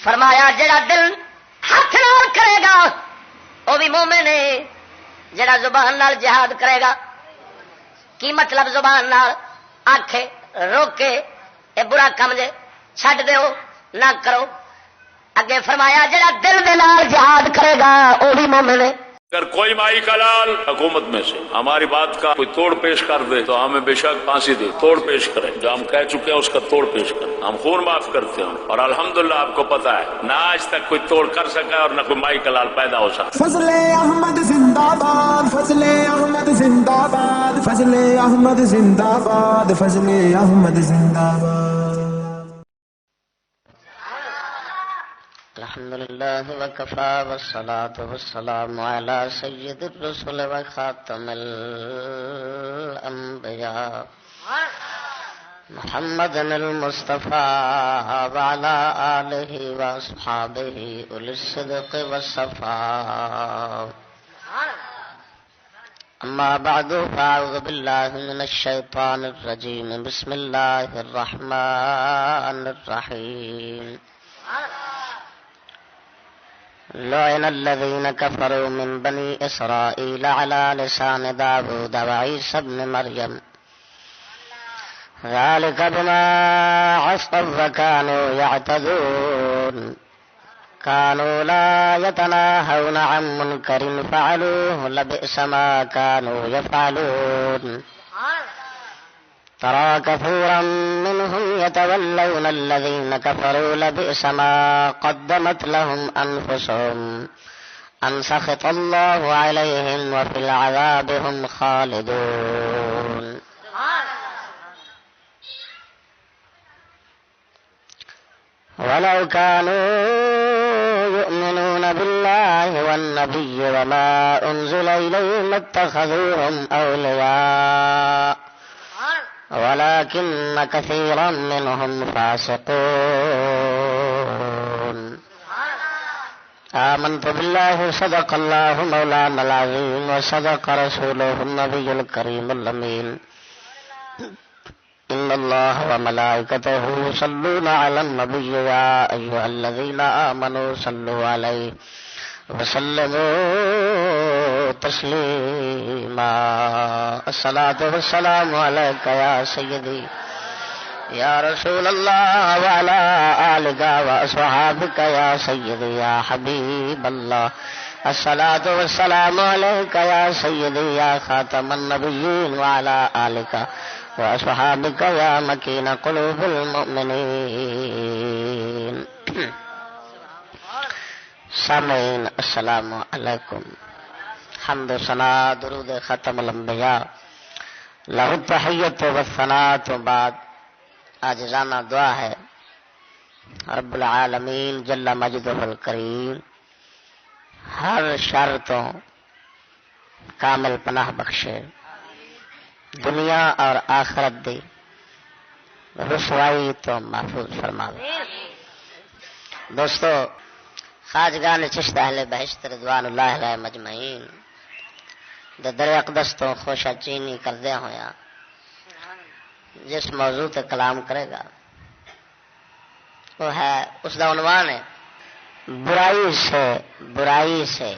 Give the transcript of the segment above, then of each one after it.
فرمایا جڑا دل ہاتھ نال کرے گا وہ بھی مومن ہے، جڑا زبان نال جہاد کرے گا کی مطلب زبان نال آکھے روکے اے برا کم جے چھڈ دیو نہ کرو، اگے فرمایا جڑا دل دے نال جہاد کرے گا وہ بھی مومن ہے۔ اگر کوئی مائی کا لال حکومت میں سے ہماری بات کا کوئی توڑ پیش کر دے تو ہمیں بے شک پھانسی دے، توڑ پیش کریں، جو ہم کہہ چکے ہیں اس کا توڑ پیش کریں، ہم خون معاف کرتے ہیں، اور الحمدللہ آپ کو پتا ہے نہ آج تک کوئی توڑ کر سکا اور نہ کوئی مائی کا لال پیدا ہو سکا۔ فضل احمد زندہ باد، فضل احمد زندہ باد، فضل احمد زندہ باد، فضل احمد زندہ باد۔ الحمد لله وكفى والصلاة والسلام على سيد الرسل وخاتم الأنبياء محمد المصطفى وعلى آله وأصحابه أولي الصدق والصفاء، أما بعد فأعوذ بالله من الشيطان الرجيم، بسم الله الرحمن الرحيم۔ لعن الذين كفروا من بني إسرائيل على لسان داود وعيسى ابن مريم ذلك بما عصوا وكانوا يعتدون، كانوا لا يتناهون عن منكر فعلوه لبئس ما كانوا يفعلون، ترى كثيرا منهم يتولون الذين كفروا لبئس ما قدمت لهم أنفسهم أن سخط الله عليهم وفي العذاب هم خالدون۔ ولو كانوا يؤمنون بالله والنبي وما أنزل إليهم اتخذوهم أولياء ولكن كثيرا منهم فاسقون۔ آمنت بالله صدق الله مولانا العظيم وصدق رسوله النبي الكريم الأمين، إن الله وملائكته يصلون على النبي يا أيها الذين آمنوا صلوا عليه وسلموا تسليما۔ الصلاة والسلام عليك يا سيدي يا رسول الله وعلى آلك وأصحابك يا سيدي يا حبيب الله، الصلاة والسلام عليك يا سيدي يا خاتم النبيين وعلى آلك وأصحابك يا مكين قلوب المؤمنين۔ سامعین السلام علیکم، حمد و ثنا درود ختم الانبیاء لہ التحیت و ثنا تو بعد عاجزانہ دعا ہے رب العالمین جل مجدہ الکریم ہر شر تو کامل پناہ بخشے، دنیا اور آخرت دی رسوائی تو محفوظ فرماوے۔ دوستو، خواجگان چشت اہل بہشت رضوان اللہ علیہ مجمعین دے در اقدس تو خوشا چینی کردیا ہویا جس موضوع تے کلام کرے گا وہ ہے، اس دا عنوان ہے برائی سے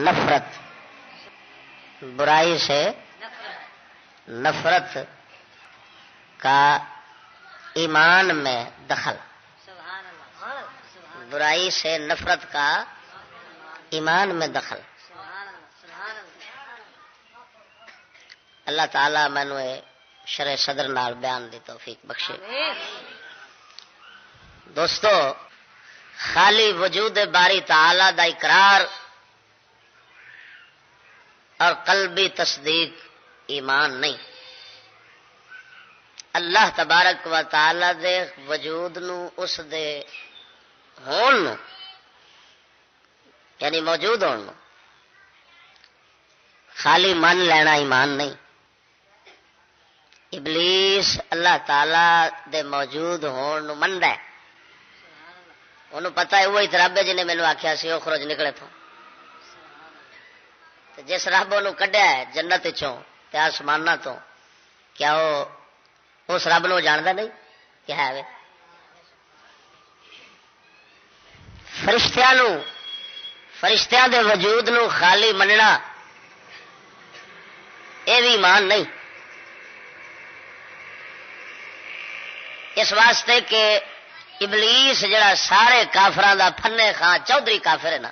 نفرت، برائی سے نفرت کا ایمان میں دخل، برائی سے نفرت کا ایمان میں دخل۔ اللہ تعالیٰ مینو شرع صدر نال بیان دی توفیق بخشے۔ دوستو، خالی وجود باری تعالی دا اقرار اور قلبی تصدیق ایمان نہیں، اللہ تبارک و تعالی دے وجود نو، اس دے ہون نو، یعنی موجود ہون نو خالی من لینا ایمان نہیں۔ ابلیس اللہ تعالی دے موجود ہون نو مندا ہے، انہوں پتہ ہے وہی رب ہے جنہیں مینوں آکھیا سی او خرج نکلے تھو، تے جس رب انہوں کڈیا ہے جنت چوں تے آسماناں تو، کیا وہ اس رب نو جاندا نہیں کہ ہے وے؟ فرشتیاں دے وجود نو خالی مننا یہ بھی ایمان نہیں. اس واسطے کہ ابلیس جڑا سارے کافراں دا پھنے خان چودھری کافر ہے نا،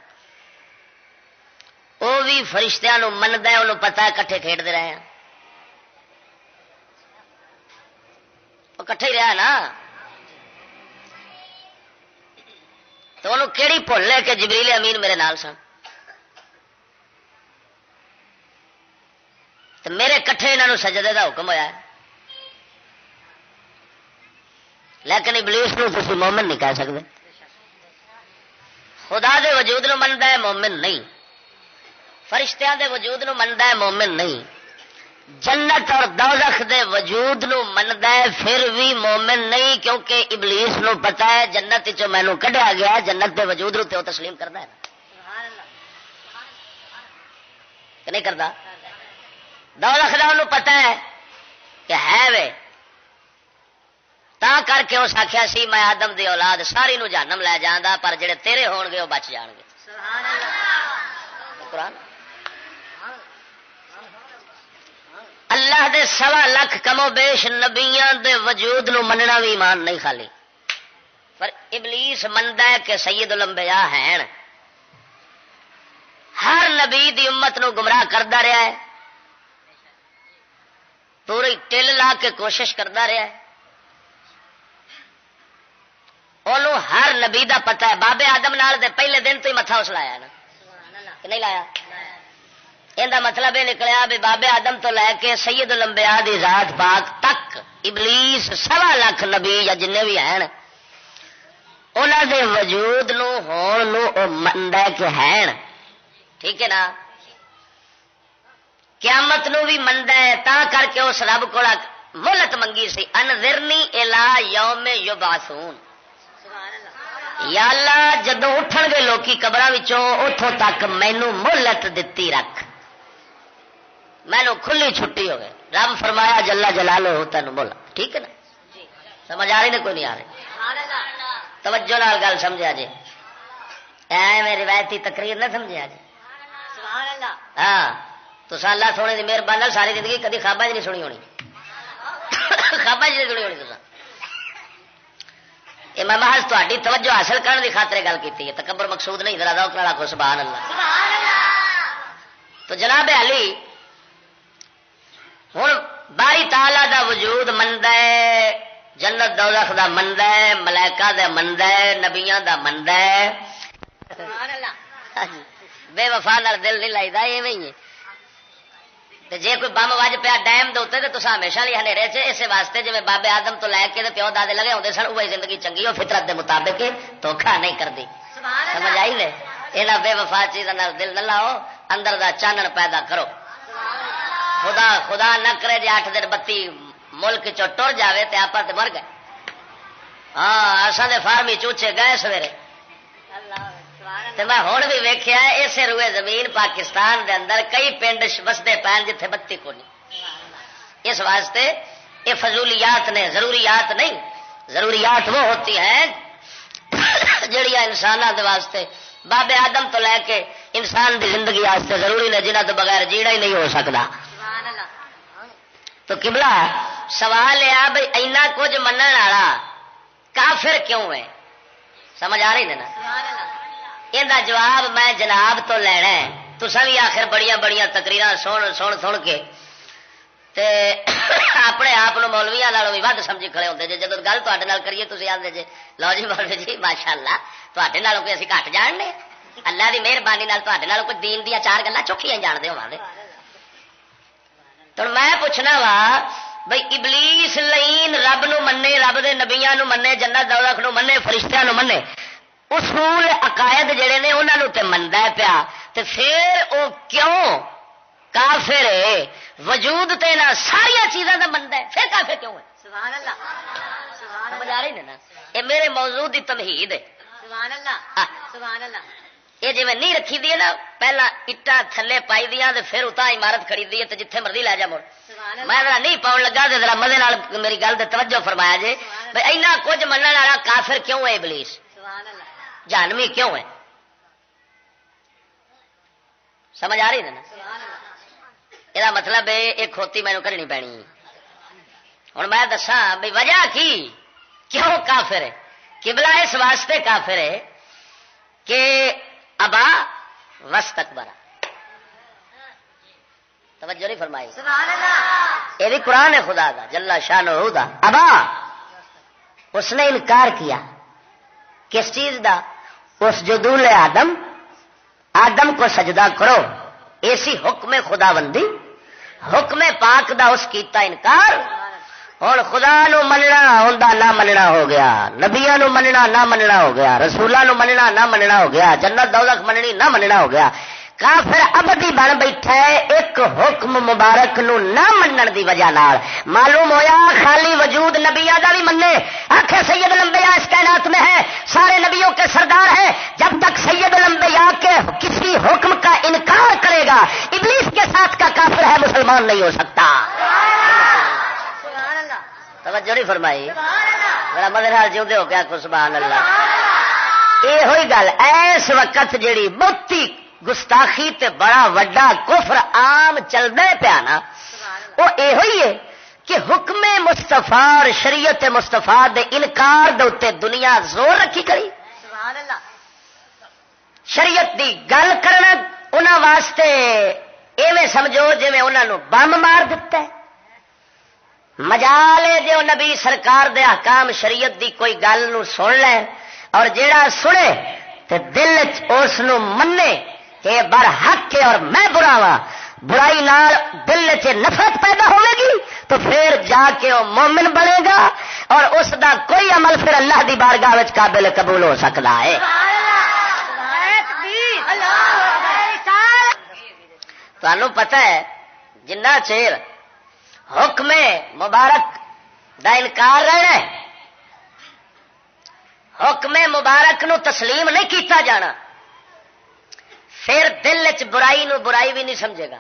وہ بھی فرشتیاں نو مندا ہے، انہوں پتہ ہے کٹھے کھیڈتے رہے ہیں، وہ کٹھے ہی رہا نا. تو انہوں کیڑی بھول ہے کہ جبریل امین میرے نال سن، تو میرے کٹھے انہوں سجدے دا حکم ہویا ہے. لیکن ابلیس نو تسی مومن نہیں کہہ سکتے. خدا دے وجود نو مندا ہے مومن نہیں، فرشتیاں دے وجود نو مندا ہے مومن نہیں، جنت اور دوزخ دے وجود نو مندا ہے پھر بھی مومن نہیں، کیونکہ ابلیس نو پتہ ہے جنت چوں مینوں کڈیا گیا، جنت دے وجود نو تے او تسلیم کردا ہے کہ نہیں کردا. دوزخ دا انہوں پتہ ہے کہ ہے وے، تا کر کے اس آخیا سی میں آدم دی اولاد ساری نو جہنم لے جاندا، پر جڑے تیرے ہون گے وہ بچ جان گے. قرآن اللہ دے 1.25 لاکھ کم و بیش نبیاں دے وجود نو مننا بھی ایمان نہیں خالی. پر ابلیس مندا ہے کہ سید الانبیاء ہیں، ہر نبی دی امت نو گمراہ کردا رہا ہے، پوری ٹل لا کے کوشش کردا رہا ہے. انہوں ہر نبی دا پتہ ہے. بابے آدم نال دے پہلے دن تو ہی متھا اس لایا نا کہ نہیں لایا. ان دا مطلب یہ نکلیا بھی بابے آدم تو لے کے سید الانبیاء دی ذات پاک تک ابلیس 1.25 لاکھ نبی یا جننے بھی ہیں انہاں دے وجود نو ہون نو او مندا ہے کہ ہیں. ٹھیک ہے نا. قیامت نو بھی مندا ہے، تا کر کے اس رب کولا مہلت منگی سی انذرنی الی یوم یبعثون. یا اللہ جدو اٹھن گے لوکی قبراں وچوں اتھوں تک مینوں مہلت دتی رکھ، مینوں کھلی چھٹی ہو گئے. رب فرمایا جلا جلالہ تینوں مولا. ٹھیک ہے نا. سمجھ آ رہی نے کوئی نہیں آ رہی؟ توجہ نال گل سمجھا جی، ایویں روایتی تقریر نہ سمجھا جی. ہاں تو اللہ سونے کی مہربانی ساری زندگی کدی خوابہ نہیں سنی ہونی، خوابہ نہیں سنی ہونی. یہ میں محض تہاڈی توجہ حاصل کرنے کی خاطر گل کی ہے، تکبر مقصود نہیں. ذرا ذوق نال آکھو سبحان اللہ. تو جناب علی ہوں باری تعالی دا وجود مندا ہے، جنت دوزخ دا مندا ہے، ملائکہ دا مندا ہے، نبیاں دا مندا ہے. بے وفا نال دل نہیں لائیدا ایویں ہی ہے. جی کوئی بم وج پیا ڈیم دے تو تصا ہمیشہ لیے ہنیرے چ اسے واسطے جی بابے آدم تو لے کے پیو دادے لگے ہوتے سن وہی زندگی چنگی ہو فطرت دے مطابق دھوکھا نہیں کرتی. سمجھ آئی نے. یہاں بے وفا چیزوں دل نہ لاؤ، اندر دا چانن پیدا کرو. خدا نہ کرے جی 8 دن بتی ملک چو ٹر جائے تو آپ مر گئے. ہاں اصل دے فارمی چوچے گئے سویرے میں ہوں بھی ویکھیا اسے روئے زمین پاکستان دے اندر کئی پنڈ بستے پین جتھے بتی کو نہیں. اس واسطے یہ فضولیات نے، ضروریات نہیں. ضروریات وہ ہوتی ہیں جڑیاں انسانوں دے واسطے بابے آدم تو لے کے انسان دی زندگی واسطے ضروری نے، جنہاں تو بغیر جیڑا ہی نہیں ہو سکتا. تو قبلہ سوال یہ بھائی اینا کچھ منن والا کافر کیوں ہے؟ سمجھ آ رہی ہے نا. یہ جواب میں جناب تو لینا ہے. تسا بھی آخر بڑی تقریر سن کے تے اپنے آپ مولویاں نالوں بھی ود سمجھی کھڑے ہوتے جی. جب گل تے کریے تھی آتے جی لو جی مولوی جی ماشاء اللہ تے کوئی اسی گھٹ جاننے، اللہ کی مہربانی کوئی دین دیا 4 گلاں چوکھیاں جانتے ہوا. تو میں پوچھنا وا بھائی ابلیس لئین رب نو منے، رب دے نبیاں نو منے، جنت دوزخ نو منے، فرشتیاں نو منے، اصول عقائد جڑے نے انہاں نو تے مندا ہے پیا، تے پھر او کیوں کافر ہے؟ وجود تے نہ ساری چیزاں دا مندا ہے، پھر کافر کیوں ہے؟ سبحان اللہ. سمجھ آ رہی ہے نا. یہ میرے موضوع دی تمہید ہے. سبحان اللہ. سبحان اللہ. یہ جی میں نہیں رکھی دی ہے نا، پہلا اٹا تھلے پائی دیا پھر اتنا عمارت خریدی ہے تو جتھے مرضی لے جا مڑ. میں ذرا نہیں پاؤن لگا تو ذرا مزے نال میری گل تے توجہ فرمایا جی بھائی اینا کچھ منن والا کافر کیوں ہے ابلیس؟ جہنمی کیوں ہے؟ سمجھ آ رہی نا؟ یہ مطلب ہے ایک کھوتی مینو کرنی پینی. ہوں میں دساں بھائی وجہ کی کیوں کافر ہے. قبلہ اس واسطے کافر ہے کہ ابا واستکبر. توجہ نہیں فرمائی. یہ بھی قرآن ہے خدا کا جل شانہ دا. ابا اس نے انکار کیا کس چیز دا؟ اس جدول آدم، آدم کو سجدہ کرو، ایسی حکم خدا بندی، حکم پاک دا اس کیتا انکار. اور خدا نو مننا ہوندا نہ مننا ہو گیا، نبیاں نو مننا نہ مننا ہو گیا، رسولاں نو مننا نہ مننا ہو گیا، جنت دوزخ مننی نہ مننا ہو گیا. کافر ابدی بن بیٹھا ہے ایک حکم مبارک نو نہ منن دی وجہ نال. معلوم ہویا خالی وجود نبیاں دا بھی منے. آخر سید الانبیاء اس کائنات میں ہے، سارے نبیوں کے سردار ہیں. جب تک سید الانبیاء کے کسی حکم کا انکار کرے گا ابلیس کے ساتھ کا کافر ہے، مسلمان نہیں ہو سکتا. توجہ نہیں فرمائی. میرا مدر حال جیوندے ہو گیا کو سبحان اللہ. یہ ہوئی گل اس وقت جیڑی بہتی گستاخی تے بڑا وڈا کفر عام چلدا پیا نا، وہ یہ ہوئی ہے کہ حکم مصطفیٰ اور شریعت مصطفیٰ دے انکار دے اوتے دنیا زور رکھی کری. شریعت دی گل کرنا انہاں واسطے ایویں سمجھو جویں انہاں نو بم مار دتا ہے. مجالے جو نبی سرکار دے احکام شریعت دی کوئی گل نو سن لے اور جیڑا سنے تے دل اس نو منے کہ برحق ہے اور میں برا ہاں، برائی نال دل چ نفرت پیدا ہوے گی تو پھر جا کے وہ مومن بنے گا اور اس دا کوئی عمل پھر اللہ دی بارگاہ وچ قابل قبول ہو سکتا ہے. تانوں پتہ ہے جنہ چیر حکم مبارک دا انکار رہنا ہے، حکم مبارک نو تسلیم نہیں کیتا جانا، پھر دل چ برائی نو برائی بھی نہیں سمجھے گا.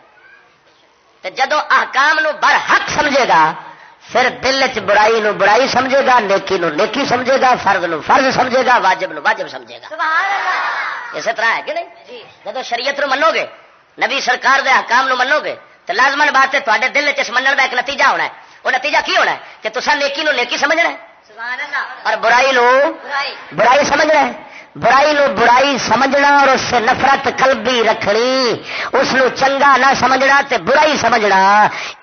تے جدو احکام نو برحق سمجھے گا پھر دل چ برائی نو برائی سمجھے گا، نیکی نو نیکی سمجھے گا، فرض نو فرض سمجھے گا، واجب نو واجب سمجھے گا. اسی طرح ہے کہ نہیں؟ جدو شریعت نو منو گے، نبی سرکار دے احکام نو منو گے تو لازمن بات ہے تے دل چ منن دا ایک نتیجہ ہونا ہے. وہ نتیجہ کی ہونا ہے کہ تسا نیکی نو نیکی سمجھنا ہے اور برائی نو برائی سمجھنا ہے. برائی نو برائی سمجھنا اور اس سے نفرت قلبی رکھنی، اس نو چنگا نہ سمجھنا تے برائی سمجھنا،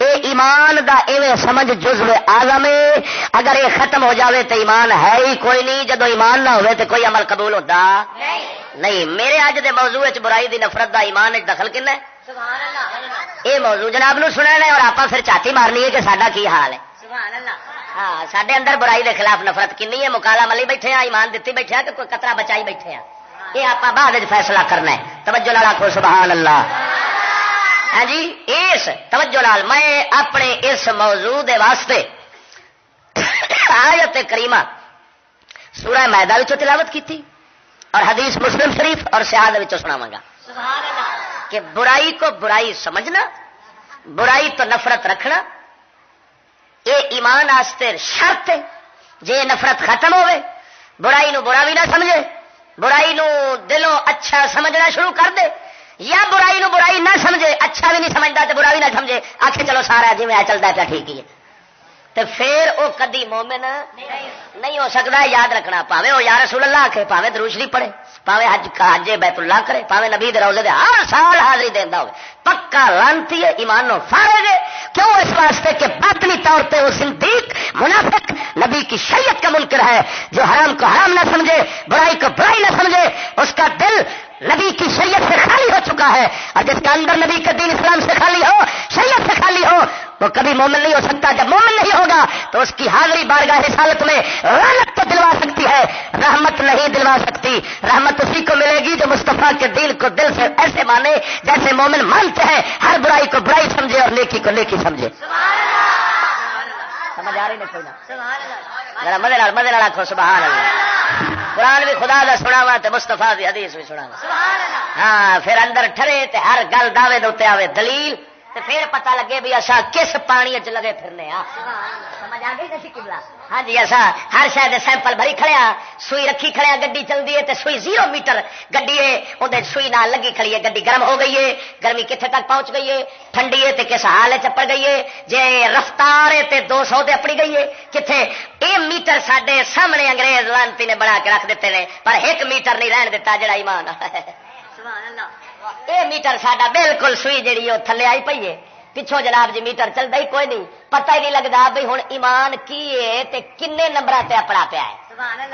اے ایمان دا ایویں سمجھ جزو اعظم ہے. اگر یہ ختم ہو جاوے تے ایمان ہے ہی کوئی نہیں. جدو ایمان نہ ہوئے تے کوئی عمل قبول ہوتا نہیں. میرے اج دے موضوع وچ برائی دی نفرت دا ایمان وچ دخل کنا ہے؟ یہ موضوع جناب نو سننا ہے اور آپ پھر چاتی مارنی ہے کہ ساڈا کی حال ہے. ہاں سڈے اندر برائی دے خلاف نفرت کنی ہے، مکالا ملی بیٹھے ہیں، ایمان دیتی بیٹھے ہیں کہ کوئی قطرہ بچائی بیٹھے ہیں. یہ آپ بعد فیصلہ کرنا ہے. توجہ نال آکھو سبحان اللہ. ہاں جی اس توجہ نال میں اپنے اس موضوع دے واسطے آیت کریمہ سورہ مائدہ وچوں تلاوت کیتی اور حدیث مسلم شریف اور سیاحت وچوں سناواں گا کہ برائی کو برائی سمجھنا، برائی تو نفرت رکھنا یہ ایمان آستے شرط ہے. جے نفرت ختم ہوئے، برائی نو برا بھی نہ سمجھے، برائی نو دلوں اچھا سمجھنا شروع کر دے، یا برائی نو برائی نہ سمجھے، اچھا بھی نہیں سمجھتا تو برا بھی نہ سمجھے، آخر چلو سارا جی میں چلتا پیا ٹھیک ہی ہے، تو پھر وہ کدی مومن نہیں ہو سکتا. یاد رکھنا پاوے وہ یا رسول اللہ آکھے، پاوے درود شریف پڑھے، پاوے حج بیت اللہ کرے، پاوے نبی دے روضے دے ہر سال حاضری دینا ہو، پکا لانتی ہے، ایمان نو فارغ ہے. کیوں؟ اس واسطے کہ باطنی طور پہ وہ صدیق منافق نبی کی شریعت کا منکر ہے، جو حرام کو حرام نہ سمجھے، برائی کو برائی نہ سمجھے. اس کا دل نبی کی شریعت سے خالی ہو چکا ہے، اور جس کا اندر نبی کا دین اسلام سے خالی ہو، شریعت سے خالی ہو، وہ کبھی مومن نہیں ہو سکتا. جب مومن نہیں ہوگا تو اس کی حاضری بارگاہ رسالت میں رحمت تو دلوا سکتی ہے، رحمت نہیں دلوا سکتی. رحمت اسی کو ملے گی جو مصطفیٰ کے دین کو دل سے ایسے مانے جیسے مومن مانتے ہیں، ہر برائی کو برائی سمجھے اور نیکی کو نیکی سمجھے. سمجھ آ رہی نہیں کوئی نہ؟ مدے نال آکھو سبحان اللہ. قرآن بھی خدا دا سناوا تے مصطفیٰ دی حدیث بھی سناوا. ہاں پھر اندر ٹھرے تے ہر گل دعوے دے اوتے آوے دلیل، تے پھر پتہ لگے بھی اسا کس پانی وچ لگے پھرنے ہاں. سمجھ ہاں جی ایسا ہر شاید سیمپل بھری کھڑیا سوئی رکھی کھڑیا گڈی چلتی ہے تے سوئی 0 میٹر گڈی ہے اندر سوئی نال لگی کھڑی ہے گڈی گرم ہو گئی ہے گرمی کتنے تک پہنچ گئی ہے ٹھنڈی ہے تے کس حال چپڑ گئی ہے جے رفتار ہے تے 200 تے اپڑی گئی ہے کتنے یہ میٹر سڈے سامنے انگریز لانتی نے بنا کے رکھ دیتے ہیں پر 1 میٹر نہیں رہن دیتا جڑا ایمان یہ میٹر ساڈا بالکل سوئی جیڑی وہ تھلے آئی پئی ہے پچھوں جناب جی میٹر چلتا ہی کوئی نہیں پتہ ہی نہیں لگتا بھائی ہوں ایمان کی ہے تے کنے نمبر تے اپنا پیا ہے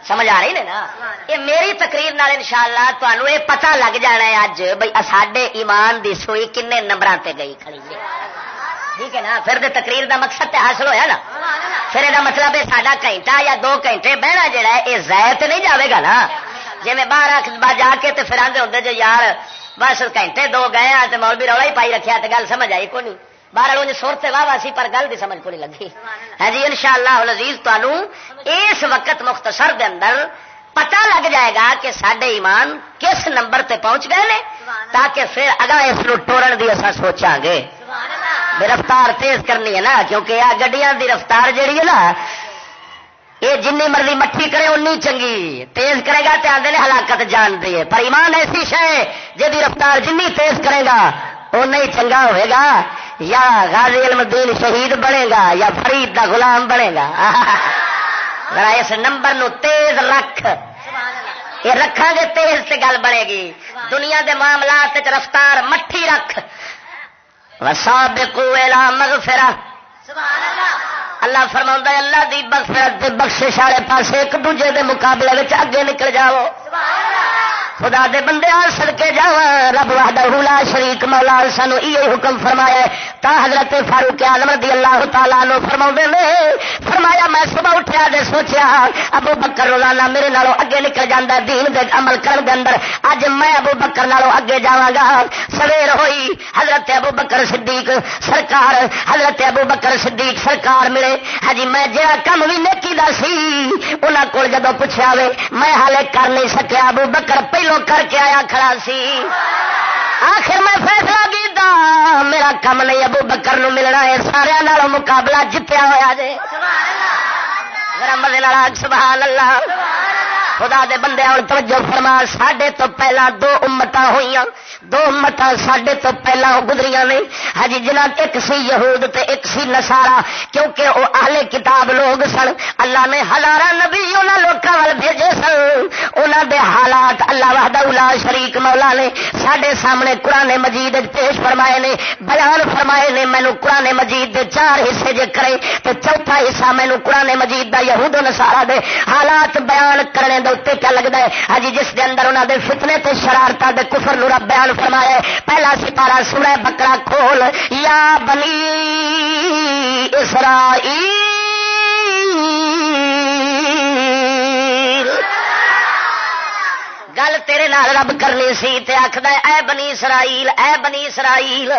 سمجھ آ رہی نے نا یہ میری تقریر نال انشاءاللہ تمہیں یہ پتہ لگ جانا ہے اج بھائی ساڈے ایمان دی سوئی کنے نمبر تے گئی کھڑی ہے ٹھیک ہے نا پھر تقریر دا مقصد تے حاصل ہویا نا پھر یہ مطلب ہے ساڈا گھنٹہ یا 2 گھنٹے بہنا جڑا ہے یہ ضائع تے نہیں جاوے گا نا جی میں باہر جا کے تے پھر آدھے ہوندے جو یار بس گھنٹے 2 گئے تے مولوی رولا ہی پائی رکھیا تے گل سمجھ آئی کو نہیں باہر والوں نے سر تے واہ سی پر گل دی سمجھ کو نہیں لگی ہے جی انشاءاللہ العزیز تانوں اس وقت مختصر دے اندر پتہ لگ جائے گا کہ ساڈے ایمان کس نمبر تے پہنچ گئے نے تاکہ پھر اگاں اس نو ٹورن دی اساں سوچاں گے رفتار تیز کرنی ہے نا کیونکہ آ گڈیاں دی رفتار جیڑی ہے نا یہ جنی مرضی مٹھی کرے انی چنگی تیز کرے گا تے آندے نے ہلاکت جان دی ہے پر ایمان ایسی شے جدی رفتار جنی تیز کرے گا اُنا ہی چنگا ہوئے گا یا غازی علم الدین شہید بنے گا یا فرید دا غلام بنے گا ذرا اس نمبر نو تیز رکھ یہ رکھا گے تیز تے گل بنے گی دنیا دے معاملات وچ رفتار مٹھی رکھ وسابقوا الی مغفرہ اللہ فرماؤں اللہ دی مغفرت تے بخشش والے پاسے ایک دوجے دے مقابلے وچ اگے نکل جاؤ خدا دے بندے آ صدقے جاواں رب وحدہ لا شریک مولا سانو یہ حکم فرمایا تا حضرت فاروق اعظم رضی اللہ تعالی عنہ فرماؤندے نے فرمایا میں صبح اٹھیا تے سوچیا ابو بکر روزانہ میرے نالوں اگے نکل جاندا دین دے عمل کرن دے اندر اج میں ابو بکر نالوں اگے جاواں گا سویر ہوئی حضرت ابو بکر صدیق سرکار حضرت ابو بکر صدیق سرکار ملے ہاں جی میں جڑا کم وی نیکی دا سی انہاں کول جدوں پوچھیا وے میں حالے کر نہیں سکیا ابو بکر پہلو کر کے آیا کھڑا سی آخر میں فیصلہ کیتا میرا کم نہیں ابو بکر نو ملنا ہے سارے نالوں مقابلہ جتیا ہوا جے ذرا مزے نال سبحان اللہ خدا دے بندے اور توجہ فرما ساڈے تو پہلا 2 امتاں ہوئیاں 2 امتاں ساڈے تو پہلا گزریاں نے ہجی جنہاں ایک سی یہود تے ایک سی نصارا کیونکہ وہ اہل کتاب لوگ سن اللہ نے ہزاراں نبی انہاں لوکاں ول بھیجے سن انہاں دے حالات اللہ وحدہ لا شریک مولا نے ساڈے سامنے قرآن مجید پیش فرمائے نے بیان فرمائے نے مینوں قرآن مجید دے 4 حصے جے کرے تے چوتھا حصہ مینوں قرآن مجید دا یہود و نصارا دے حالات بیان کرنے دے کیا لگتا ہے ہجی جس دے اندر انہوں دے فتنے تے شرارتاں دے کفر نو رب بیان فرمایا پہلا سپارہ سورہ بقرہ کھول یا بنی اسرائیل گل تیرے نال رب کرنی سی تے آکھدا اے بنی اسرائیل اے بنی اسرائیل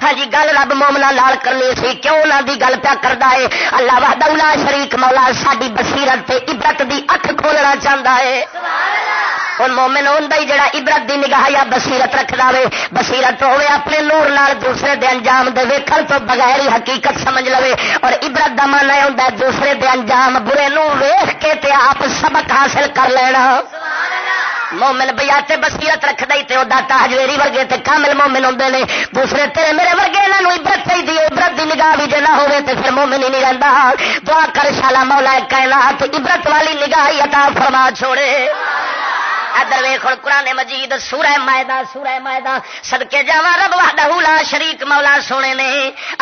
ہاں جی گل رب مومناں نال کرنی سی کیوں انہاں دی گل پیا کردا ہے اللہ وحدہ لا شریک مولا ساڈی بصیرت تے عبرت دی اکھ کھولنا چاہندا ہے سبحان اللہ ہن مومن ہوندا ہی جڑا عبرت دی نگاہ یا بصیرت رکھدا وے بصیرت ہوے اپنے نور نال دوسرے دے انجام دے ویکھن تو بغیر ہی حقیقت سمجھ لوے اور عبرت دا معنی ہوندا ہے دوسرے دے انجام برے نو ویکھ کے تے آپ سبق حاصل کر لینا سبحان اللہ مومن بیاتے بصیرت رکھ دئی تے اودا تاجویری ورگے تے کامل مومن ہوندے نے دوسرے تیرے میرے ورگے انہاں نوں عبرت چاہیے عبرت دی نگاہ بھی جے نہ ہوے تے پھر مومن ہی نہیں رہندا دعا کر شالا مولا کائنات عبرت والی نگاہ عطا فرما چھوڑے ادھر ویکھ قرآن مجید سورہ مائدہ صدقے جاواں رب وحدہ لا شریک مولا سونے نے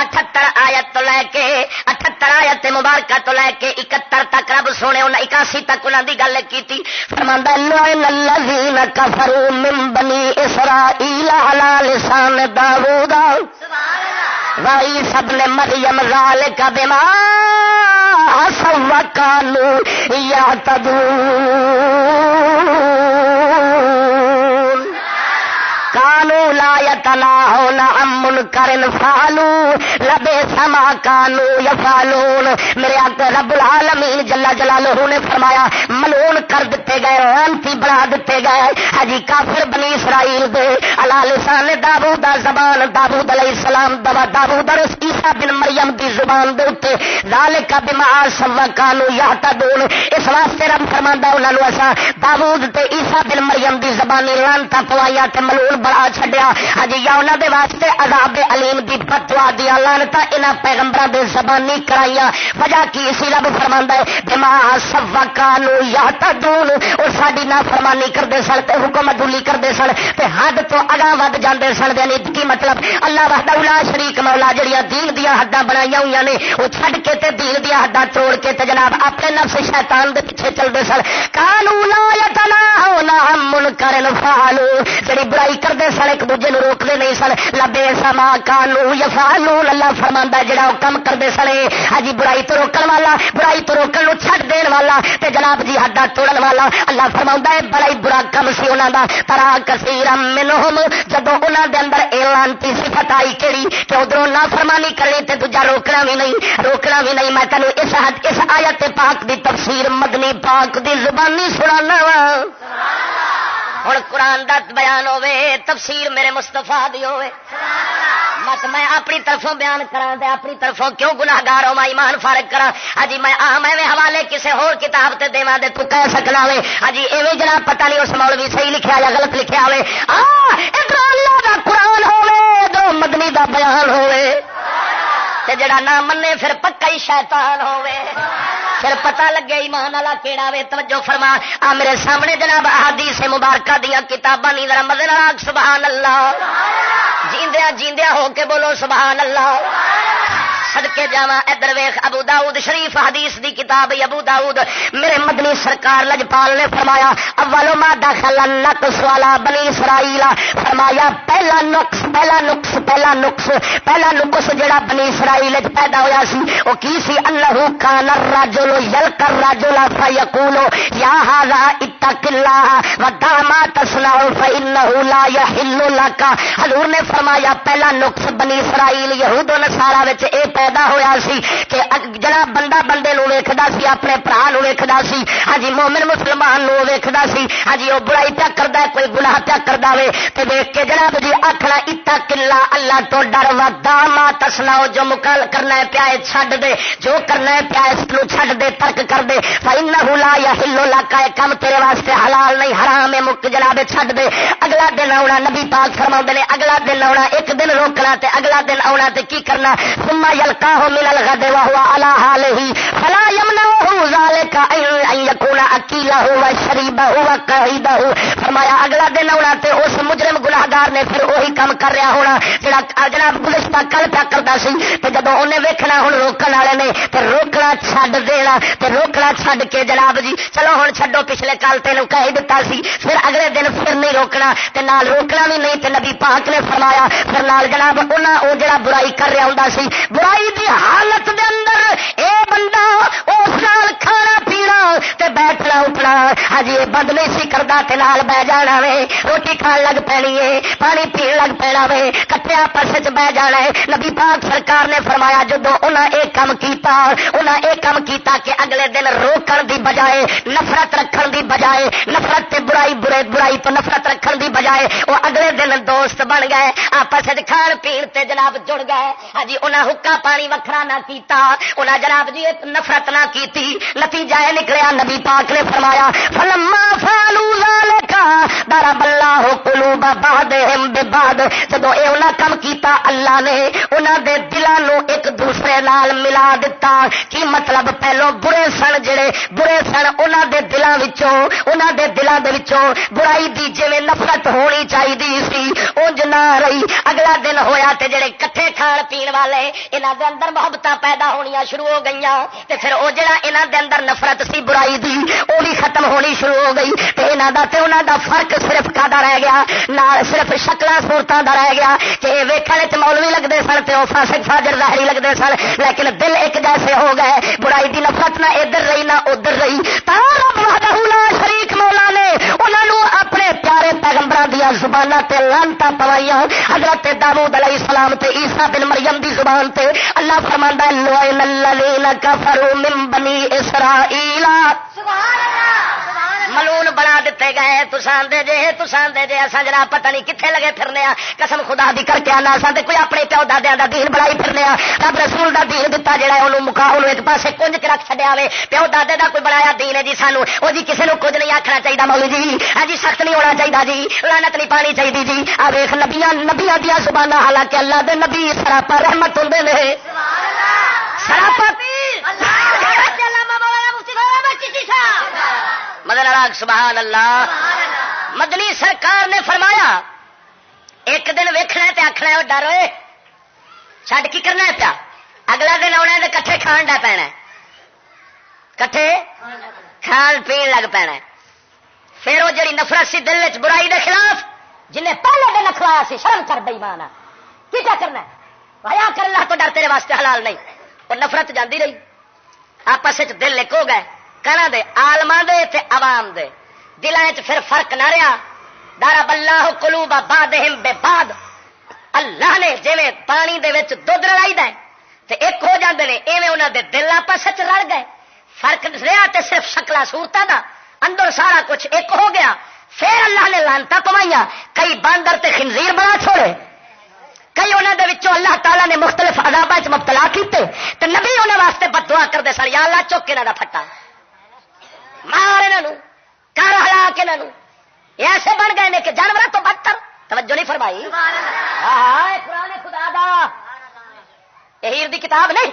78 آیت تو لے کے 78 آیت مبارکہ تو لے کے 71 تک رب سونے 81 تک انہاں دی گل کیتی فرماندا لعن الذین کفروا من بنی اسرائیل علی لسان داؤد سبحان اللہ وعیسی ابن مریم ذالک بما عصوا وکانوا یعتدون کانوا لا يتناهون عن منكر فعلوا لبئس ما كانوا يفعلون. میرے آقا رب العالمین جل جلالہ نے فرمایا ملعون کر دیتے گئے، لعنتی بنا دیتے گئے حجی کافر بنی اسرائیل دے علی لسان داؤد زبان داؤد علیہ السلام داؤد اور عیسیٰ بن مریم دی زبان دے اوتے ذالک بما عصوا كانوا يهتدون. اس واسطے رب فرماندا انہاں نوں اساں داؤد تے عیسیٰ بن مریم دی زبانی لعنتاں پوائیاں تے ملعون بنا چھڈیا حجی یا انہاں دے واسطے عذاب علیم دی بددعا دی لعنتاں انہاں پیغمبراں دے زبانی کرائیاں. وجہ کی اسی رب فرماندا ہے بما عصوا كانوا يهتدون. اور ساڈی نافرمانی کردے سن تے حکم عدولی کردے سن تے حد تو اگاں ود جاندے سن. یعنی کی مطلب اللہ وحدہ لا شریک مولا جڑیاں دین دیاں حداں بنائیاں ہوئیاں نے وہ چھڈ کے تے دین دیاں حداں توڑ کے تے جناب اپنے نفس شیطان دے پیچھے چلدے سن. کانوا لا یتناہون عن منکر فعلوا. جڑی برائی کردے سن ایک دوجے نوں روکدے نہیں سن. لبئس ما کانوا یفعلون. اللہ فرماندا جڑا وہ کم کردے سن ہجی برائی تو روکن والا برائی تو روکن نوں چھڈ دین والا تے جناب جی حداں توڑن والا اللہ فرماوندا ہے بڑا ہی برا کم سی انہاں دا. ترا کثیر منہم جدوں انہاں دے اندر اعلانتی صفت آئی کیڑی کہ ادھروں نافرمانی کرنی تے دوجا روکنا بھی نہیں. میں تینوں اس آیت پاک دی تفسیر مدنی پاک دی زبانی سنانا وا. ہن قرآن دا بیان ہوے تفسیر میرے مصطفیٰ دی ہوے مت میں اپنی طرفوں بیان کراں تے اپنی طرفوں کیوں گناہگار ہوں میں ایمان فارغ کراں. ہجی میں میں حوالے کسے ہور کتاب تے دیواں دے تو کہہ سکنا وے ہجی ایویں جناب پتہ نہیں اس مولوی صحیح لکھیا یا غلط لکھیا ہوے. ادھر اللہ دا قرآن ہوے ادھر مدنی دا بیان ہوے تے جڑا نہ منے پھر پکا ہی شیطان ہوے. پھر پتہ لگے ایمان والا کیڑا وے. توجہ فرما میرے سامنے جناب احادیث مبارکہ دیاں کتاباں نہیں ذرا مدد نال سبحان اللہ جیندیا ہو کے بولو سبحان اللہ. صدقے جاواں ادھر ویکھ ابو داؤد شریف حدیث دی کتاب ابو داؤد میرے مدنی سرکار لجپال نے فرمایا اول ما دخل النقص والا بنی اسرائیل. فرمایا پہلا نقص جڑا بنی اسرائیل وچ پیدا ہویا سی او کی سی انه کان الرجل یلقى الرجل فیقول یا ھذا اتق اللہ ودع ما تصنع فانه لا يحل لك. حضور نے فرمایا پہلا نقص بنی اسرائیل یہود و نصارا وچ اے پیدا ہویا سی کہ جڑا بندہ بندے نو ویکھدا سی اپنے بھرا نو ویکھدا سی ہاں مومن مسلمان نو ویکھدا سی ہاں او برائی پیا کردا کوئی گناہ پیا کردا وے تے ویکھ کے جناب جی آکھنا اتق اللہ اللہ تو ڈر ودع ما تصنع جو مکل کرنا ہے پیا چھڈ دے جو کرنا ہے پیا اس نو چھڈ دے ترک کر دے فانه لا يحل لك کم تیرے واسطے حلال نہیں حرام ہے مک جناب چھڈ دے. اگلا دن آنا نبی پاک فرماؤندے نے اگلا دن آنا ایک دن روکنا تے اگلا دن آنا تے کی کرنا ثم يلقاه من الغد وهو على حاله فلا يمنعه ذلك ان يكون اكيله وشريبه وقعيده. فرمایا اگلا دن آنا تے اس مجرم گناہگار نے پھر وہی کام کر رہا ہونا جڑا جناب گزشتہ کل پیا کردا سی تے جدوں اونے ویکھنا ہن روکن والے نے تے روکنا چھڈ دینا تے روکنا چھڈ کے جناب جی چلو ہن چھڈو پچھلے کل تینوں کہہ دتا سی پھر اگلے دن پھر نہیں روکنا تے نال روکنا بھی نہیں تے نبی پاک نے فرمایا پھر نال جناب انہاں او جڑا برائی کر رہا ہوندا سی برائی دی حالت دے اندر اے بندہ اس نال کھانا پینا تے بیٹھنا اٹھنا ہجی بند نہیں سی کردا تے نال بہ جانا وے روٹی کھان لگ پینی ہے پانی پین لگ پینا وے کٹے آپس وچ بہ جانا ہے. نبی پاک سرکار نے فرمایا جدوں انہاں اے کام کیتا کہ اگلے دن روکن دی بجائے نفرت رکھن دی بجائے نفرت تے برائی تو نفرت رکھن دی بجائے وہ اگلے دن دوست بن گئے آپس وچ کھان پین تے جناب جڑ گئے. ہاں اُنہاں حکا پانی وکھرا نہ کیتا انہاں جناب جی نفرت نہ کیتی نتیجہ یہ نکلیا نبی پاک نے فرمایا فلما فعلوا ذلك ضرب الله قلوب بعضهم ببعض. جدوں اے انہاں کم کیتا اللہ نے انہاں دے دلاں نو ایک دوسرے نال ملا دتا. کی مطلب پہلو برے سن جڑے برے سن انہاں دے دلاں وچوں برائی دی جویں نفرت ہونی چاہیے سی اونج نہ رہی. اگلا دن ہویا تے جڑے کٹھے کھان پین والے انہاں دے اندر محبتاں پیدا ہونیاں شروع ہو گئیاں تے پھر او جڑا انہاں دے اندر نفرت سی برائی دی او بھی ختم ہونی شروع ہو گئی تے انہاں دا تے انہاں دا فرق صرف کادا رہ گیا نال صرف شکلاں صورتاں دا رہ گیا کہ ویکھن وچ مولوی لگدے سن تے او فاسق فاجر ظاہری لگدے سن لیکن دل ایک جیسے ہو گئے برائی دی نفرت نہ ادھر رہی نہ ادھر رہی. تا رب وحدہ لا شریک مولا نے انہاں نوں اپنے پیارے پیغمبراں دی دیا زباناں تے لعنتاں پوائیاں حضرت داؤد علیہ السلام تے عیسیٰ بن مریم دی زبان تے اللہ فرماندا ہے لعن الذین کفروا من بنی اسرائیل سبحان اللہ ملون بنا دیتے گئے تساں دے جے اساں جناب پتہ نہیں کتنے لگے پھرنے آ قسم خدا دی کر کے آنا اساں تے کوئی اپنے پیو دادیاں دا دین بڑائی پھرنے آ رب رسول دا دین دتا جڑا ہے اونوں مکا اونوں ایک پاسے کنج کے رکھ چھڈیا وے پیو دادے دا کوئی بنایا دین ہے جی سانو او جی کسے نو کچھ نہیں آکھنا چاہیے مولوی جی ہاں جی سخت نہیں ہونا چاہیے جی لعنت نہیں پانی چاہیے جی آ ویکھ نبیاں دیاں زباناں حالانکہ اللہ دے نبی سراپا رحمت ہوندے نے سبحان اللہ سراپا مدن راگ سبحان اللہ مدنی سرکار نے فرمایا ایک دن ویکھنا تے آکھنا ہے ڈر ہوئے چھڈ کی کرنا ہے پیا اگلا دن آنا ہے کٹھے کھان ڈا پینا کٹھے کھان پین لگ پینا پھر وہ جڑی نفرت سی دل وچ برائی دے خلاف جنہیں پہلے دن اکھوایا سی شرم کر بے ایمان کی کیا کرنا ہے حیا کر اللہ تو ڈر تیرے واسطے حلال نہیں وہ نفرت جاندی رہی آپس وچ دل ایک ہو گئے کہنا دے عالماں دے تے عوام دے دلاں وچ پھر فرق نہ رہیا ضرب اللہ قلوب بعضهم ببعض اللہ نے جویں پانی دے وچ دودھ رلائی ہے تے ایک ہو جاندے نے ایویں انہاں دے دل آپس وچ رل گئے فرق رہیا تے صرف شکلاں صورتاں دا اندر سارا کچھ ایک ہو گیا پھر اللہ نے لعنتاں پوائیاں کئی باندر تے خنزیر بنا چھوڑے کئی انہوں نے وچوں اللہ تعالیٰ نے مختلف عذاباں وچ مبتلا کیتے تے نبی انہاں واسطے بد دعا کردے سن یا اللہ چک انہاں دا پھٹا مار انہاں کر ہلاک انہاں ایسے بن گئے نے کہ جانوراں تو بدتر توجہ نہیں فرمائی ہاں قرآن خدا دا یہ ہیر دی کتاب نہیں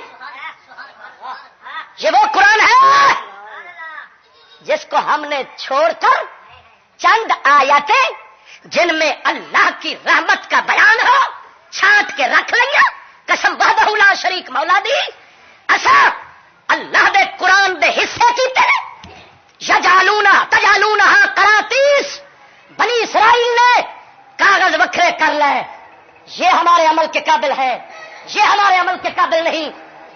یہ وہ قرآن ہے جس کو ہم نے چھوڑ کر چند آیتیں جن میں اللہ کی رحمت کا بیان ہو چھانٹ کے رکھ لیا قسم وحدہ لا شریک مولا دی اسا اللہ دے قرآن دے حصے کیتے تجالونہ قراطیس بنی اسرائیل نے کاغذ وکھرے کر لے یہ ہمارے عمل کے قابل ہے یہ ہمارے عمل کے قابل نہیں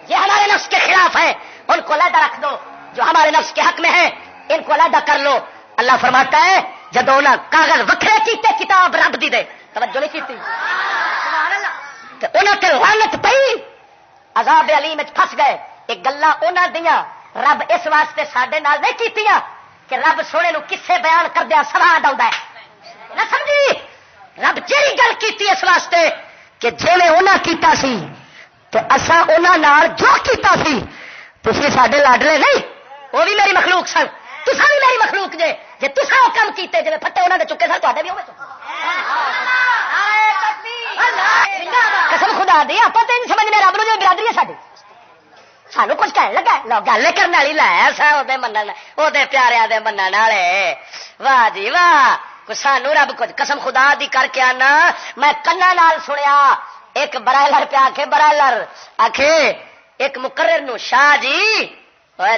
یہ ہمارے نفس کے خلاف ہے ان کو علیحدہ رکھ دو جو ہمارے نفس کے حق میں ہے ان کو علیحدہ کر لو اللہ فرماتا ہے جب انہاں کاغذ وکھرے کیتے کتاب رب دی دے توجہ نہیں کیتی تے انہاں تے لعنت پئی عذاب علیم وچ پھس گئے ایک گلاں انہاں دیاں رب اس واسطے ساڈے نال نہیں کیتیاں کہ رب سونے نو کسے بیان کردیا سواد آندا ہے نہ سمجھی رب جیڑی گل کیتی اس واسطے کہ جویں انہاں کیتا سی تے اساں انہاں نال جو کیتا سی تسی ساڈے لاڈلے نہیں وہ بھی میری مخلوق سن تساں بھی میری مخلوق جے جے تساں وہ کم کیتے جے پھٹے انہاں دے چکے سن تواڈے بھی ہوے قسم خدا دی آپ تو نہیں سمجھنے رب نو جو برادری ہے ساڈی سانو کچھ کہنے لگا لو گل کرنے والی لے سا وہ من وہ پیارے دے من والے واہ جی واہ سانو رب کچھ قسم خدا دی کر کے آنا میں کنا نال سنیا ایک برائلر پہ آکھے برائلر آکھے ایک مقرر نو شاہ جی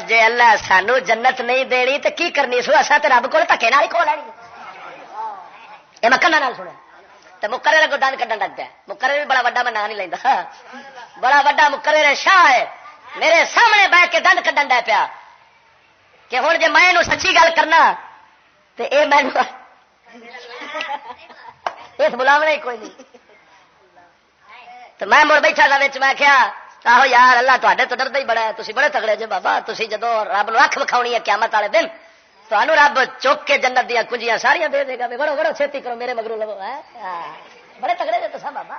جے اللہ سانو جنت نہیں دینی تو کی کرنی سو اصا تو رب کو دکے نال ہی کھو لینی یہ میں کنا نال سنیا تو مقرر کو دند کڈن لگ گیا مقرر بھی بڑا وڈا میں نام نہیں لینا بڑا وڈا مقرر شاہ ہے میرے سامنے بہ کے دند کڈن ڈے پیا کہ ہوں جی میں سچی گل کرنا تو یہ میں اس بلاونا ہی کوئی نہیں تو میں مڑ بیٹھا تھا میں کیا آہو یار اللہ تے تو ڈردا ہی بڑا ہے تھی بڑے تگڑے جے بابا تھی جدو رب نو اکھ وکھاونی ہے قیامت والے دن تو رب چک کے جنت دیا کنجیاں ساریاں دے دے گا بڑو بڑو چھتی کرو میرے مگرو لو بڑے تگڑے جے تو بابا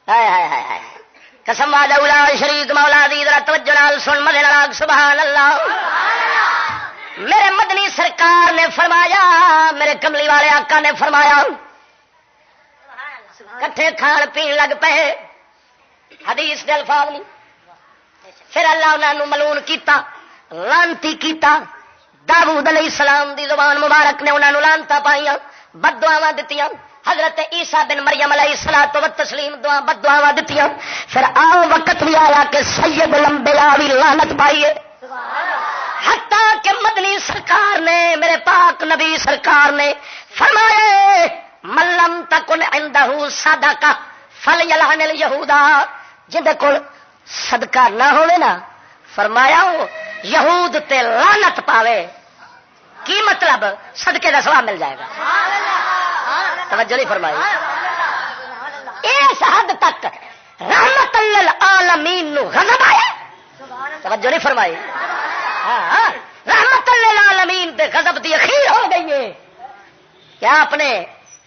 ہائے ہائے ہائے ہائے قسم اولا شریک مولا دی ذرا توجہ نال سن مدن راگ سبحان اللہ میرے مدنی سرکار نے فرمایا میرے کملی والے آقا نے فرمایا کٹھے کھان پین لگ پے حدیث دے الفاظ نہیں پھر اللہ انہاں ملعون کیتا لعنتی کیتا داؤد علیہ السلام دی زبان مبارک نے انہاں لعنتاں پائیاں بد دعاواں دتیاں حضرت عیسیٰ بن مریم علیہ الصلوۃ والتسلیم دعا بد دعاواں دتیاں پھر آؤ وقت بھی آیا کہ سید الانبیاء بھی لعنت پائیے حتیٰ کہ مدنی سرکار نے میرے پاک نبی سرکار نے فرمایا ملم تکن عندہ صدقہ فلیلعن الیہودا جن دے کول صدقہ نہ ہوے نا فرمایا وہ یہود تے لعنت پاوے کی مطلب مطلب صدقے کا ثواب مل جائے گا. توجہ نہیں فرمائی. اس حد تک رحمت للعالمین نو غضب آیا. توجہ نہیں فرمائی. ہاں رحمت للعالمین دے غضب دی اخیر ہو گئی ہے. کیا آپ نے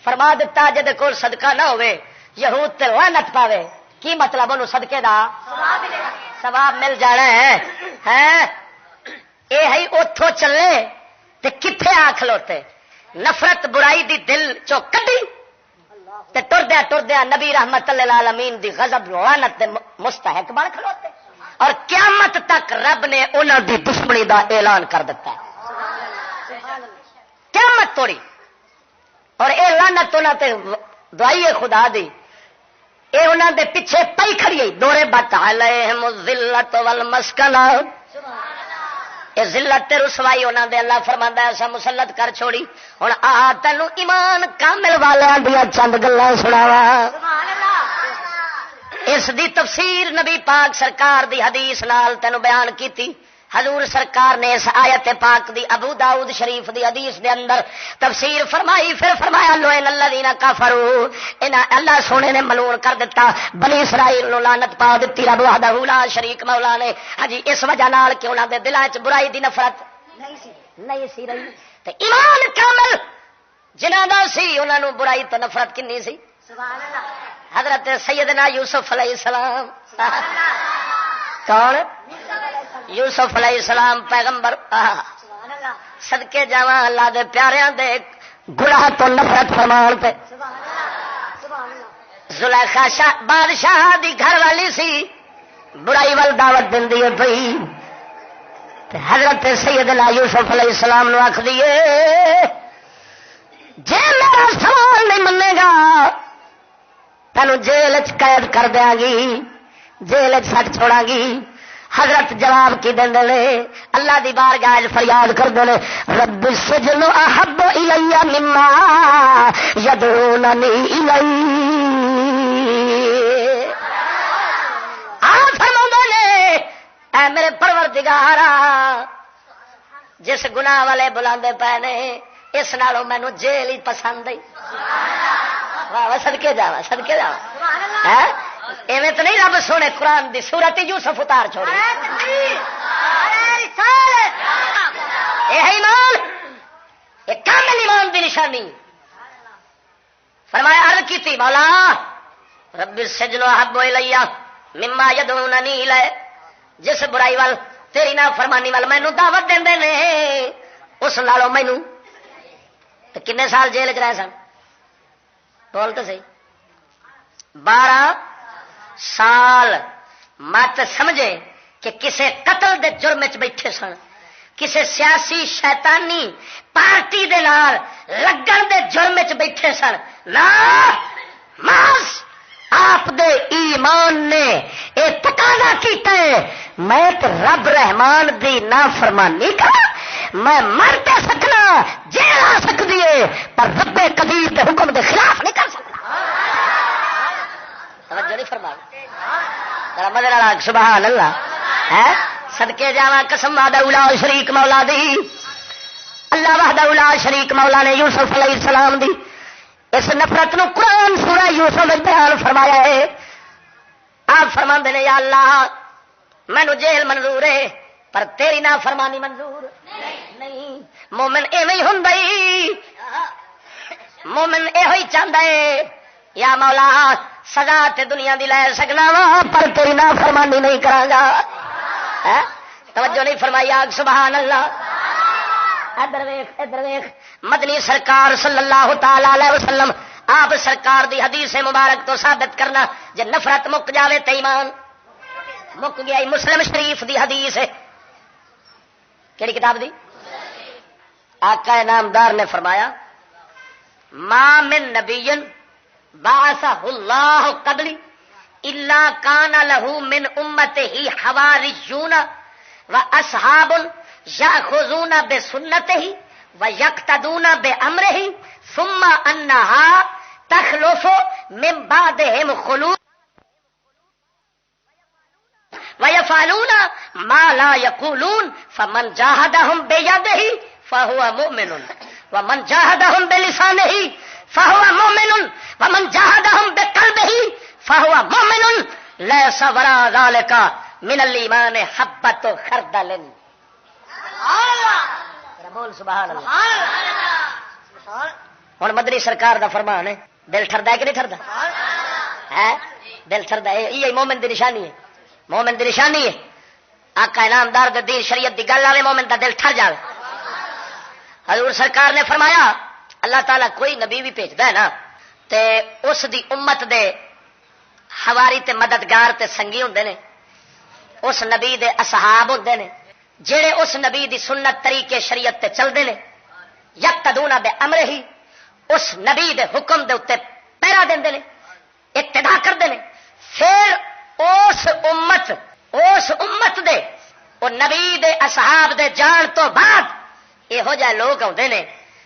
فرما دیتا جے کول صدقہ نہ ہوئے یہود تے لعنت پاوے. کی مطلب انہوں صدقے دا ثواب مل جانا ہے. یہ ہے اتوں چلے تے کتنے آ کھلوتے. نفرت برائی دی دل چو کڈی تے ٹردیا ٹردیا نبی رحمت للعالمین دی غضب لعنت دے مستحق بن کھلوتے. اور قیامت تک رب نے انہاں دی دشمنی دا اعلان کر دیتا ہے قیامت توڑی. اور اے لعنت انہاں تے دعائی خدا دی اے انہاں دے پیچھے پئی کھڑی ہے. دورے بت علیہم الذلۃ والمسکنہ. اے ذلت تے رسوائی انہاں دے اللہ فرماندا ہے اسا مسلط کر چھوڑی. ہن آ تینوں ایمان کامل والیاں دیاں چند گلاں سناواں. اس دی تفسیر نبی پاک سرکار دی حدیث نال تینوں بیان کیتی. حضور سرکار نے اس آیت پاک دی ابو داؤد شریف دی حدیث دے اندر تفسیر فرمائی. پھر فرمایا لوئن الذین کفروا انہاں اللہ سونے نے ملعون کر دیتا بنی اسرائیل نو لعنت پا دتی رب وحدہ لا شریک مولا نے. ہجی اس وجہ نال کہ انہاں دے دلاں وچ برائی دی نفرت نہیں سی رہی تے ایمان کامل جنہاں دا سی انہاں نو برائی تو نفرت کنی سی. سبحان اللہ. حضرت سیدنا یوسف علیہ السلام. کون؟ یوسف علیہ السلام پیغمبر. صدقے جاواں اللہ دے پیاریاں دے گناہ تو نفرت فرمان پہ. زلیخا بادشاہ دی گھر والی سی برائی وال دعوت دیندی ہے پئی. حضرت سیدنا یوسف علیہ السلام نو آکھ دیے جے میرا سوال نہیں منے گا تینوں جیل قید کر دیا گی جیل سٹ چھوڑا گی. حضرت جواب کی دیں اللہ دی بارگاہ فریاد کر دے رب السجن احب الی مما یدعوننی الی. فرماندے نے اے میرے پروردگارا جس گناہ والے بلاندے پے نے اس نالوں مینوں جیل ہی پسند ہے. واہ صدقے جاواں صدقے جاواں. ایویں تو نہیں رب سونے قرآن دی سورت یوسف اتار چھوڑی. یہ ایمان یہ کامل ایمان دی نشانی. فرمایا عرض کی تھی مولا رب السجن احب الی مما یدعوننی الی. جس برائی وال تیری نافرمانی وال مینوں دعوت دیندے نے اس نالوں مینوں کنے سال جیل چ رہے سن. بول تو صحیح 12 سال. مت سمجھے کہ کسے قتل دے جرم وچ بیٹھے سن کسے سیاسی شیطانی پارٹی دے نال لگن دے جرم وچ بیٹھے سن. نا ماس آپ دے ایمان نے اے تقاضا کیتا ہے میں تے رب رحمان دی نافرمانی کرا میں مر تے سکنا جیل آ سکتی ہے پر رب قدیر دے حکم دے خلاف نہیں کر سکتا. توجہ نہیں فرمائی. مدد والا سبحان اللہ ہے. صدقے جاواں قسم وحدہ لا شریک مولا دی. اللہ وحدہ لا شریک مولا نے یوسف علیہ السلام دی اس نفرت نو قرآن سورہ یوسف میں بیان فرمایا ہے. آپ فرماندے نے یا اللہ مینوں جیل منظور ہے پر تیری نافرمانی منظور نہیں. مومن ایویں ہوندا ہی مومن ایہی چاہندا ہے یا مولا سزا تے دنیا دی لے سکنا وا پر تیری نافرمانی نہیں کراں گا. توجہ نہیں فرمائی. آگ سبحان اللہ. ادھر ویکھ مدنی سرکار صلی اللہ تعالی علیہ وسلم آپ سرکار دی حدیث مبارک تو ثابت کرنا جے نفرت مک جاوے تے ایمان مک گیا. مسلم شریف دی حدیث ہے. کیڑی کتاب دی؟ آقا نامدار نے فرمایا ما من نبی بعثہ اللہ قبلی الا کان له من امته حواریون واصحاب یاخذون بسنته ویقتدون بامره ثم انها تخلف من بعدهم خلوف ويفعلون ما لا يقولون فمن جاهدهم بيده فهو مؤمن ومن جاهدهم بلسانه فهو مؤمن ومن جاهدهم بقلبه فهو مؤمن ليس وراء ذلك من الایمان حبة خردل. بول سبحان اللہ. ہوں مدنی سرکار دا فرمان ہے. دل ٹھردا ہے کہ نہیں ٹھردا ہے؟ دل ٹھردا ہے. یہ مومن دی نشانی ہے. مومن دی نشانی ہے. آقا انعامدار دے دین شریعت دی گل آوے مومن دا دل ٹھر جاوے. حضور سرکار نے فرمایا اللہ تعالیٰ کوئی نبی بھی بھیجدا ہے نا تے اس دی امت دے حواری تے مددگار تے سنگی ہوندے نے. اس نبی دے اصحاب ہوندے نے جڑے اس نبی دی سنت طریقے شریعت تے چلدے نے. یقتدون بامرہ، اس نبی دے حکم دے اوتے پیرا دیندے نے، اقتدا کردے نے. پھر اس امت دے او نبی دے اصحاب دے جان تو بعد یہو جہ لوگ آتے ہیں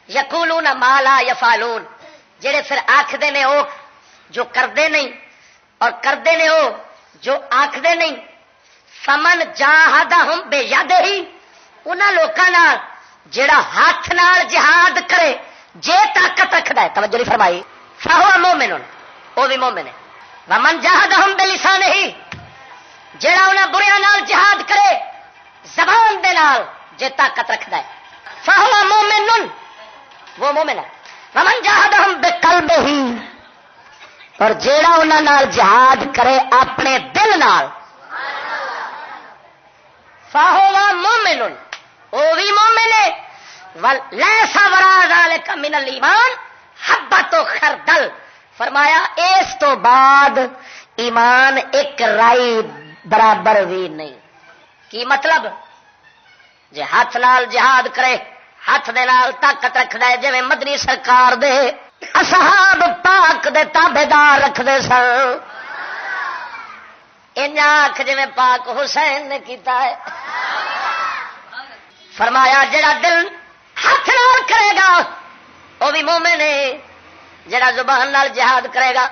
یقولون ما لا یفعلون، جڑے پھر آکھدے نے او جو کردے نہیں اور کردے نے او جو آکھدے نہیں. فمن جاہدہم بیدہ، انہاں لوکاں نال جڑا ہاتھ نال جہاد کرے جے طاقت رکھدا ہے، توجہ نہیں فرمائی، فہو مومن، او بھی مومن ہے. ومن جاہدہم بلسانہ، جڑا انہاں بریاں نال جہاد کرے زبان دے نال جے طاقت رکھدا ہے، فہو مومن، وہ مومن ہے. ومن جاہدہم بقلبہ، اور جیڑا انہاں نال جہاد کرے اپنے دل نال، فہو مومن، وہ بھی مومن ہے. لیس وراء ذلک من الایمان حبۃ خردل، فرمایا اس تو بعد ایمان ایک رائی برابر بھی نہیں. کی مطلب؟ جے ہاتھ نال جہاد کرے، ہاتھ دے نال طاقت رکھدا ہے، جویں مدنی سرکار دے اصحاب پاک دے تابعدار رکھدے سن، انہاں آکھ جویں پاک حسین نے کیتا ہے. فرمایا جڑا دل ہاتھ نال کرے گا وہ بھی مومن ہے. جڑا زبان نال جہاد کرے گا،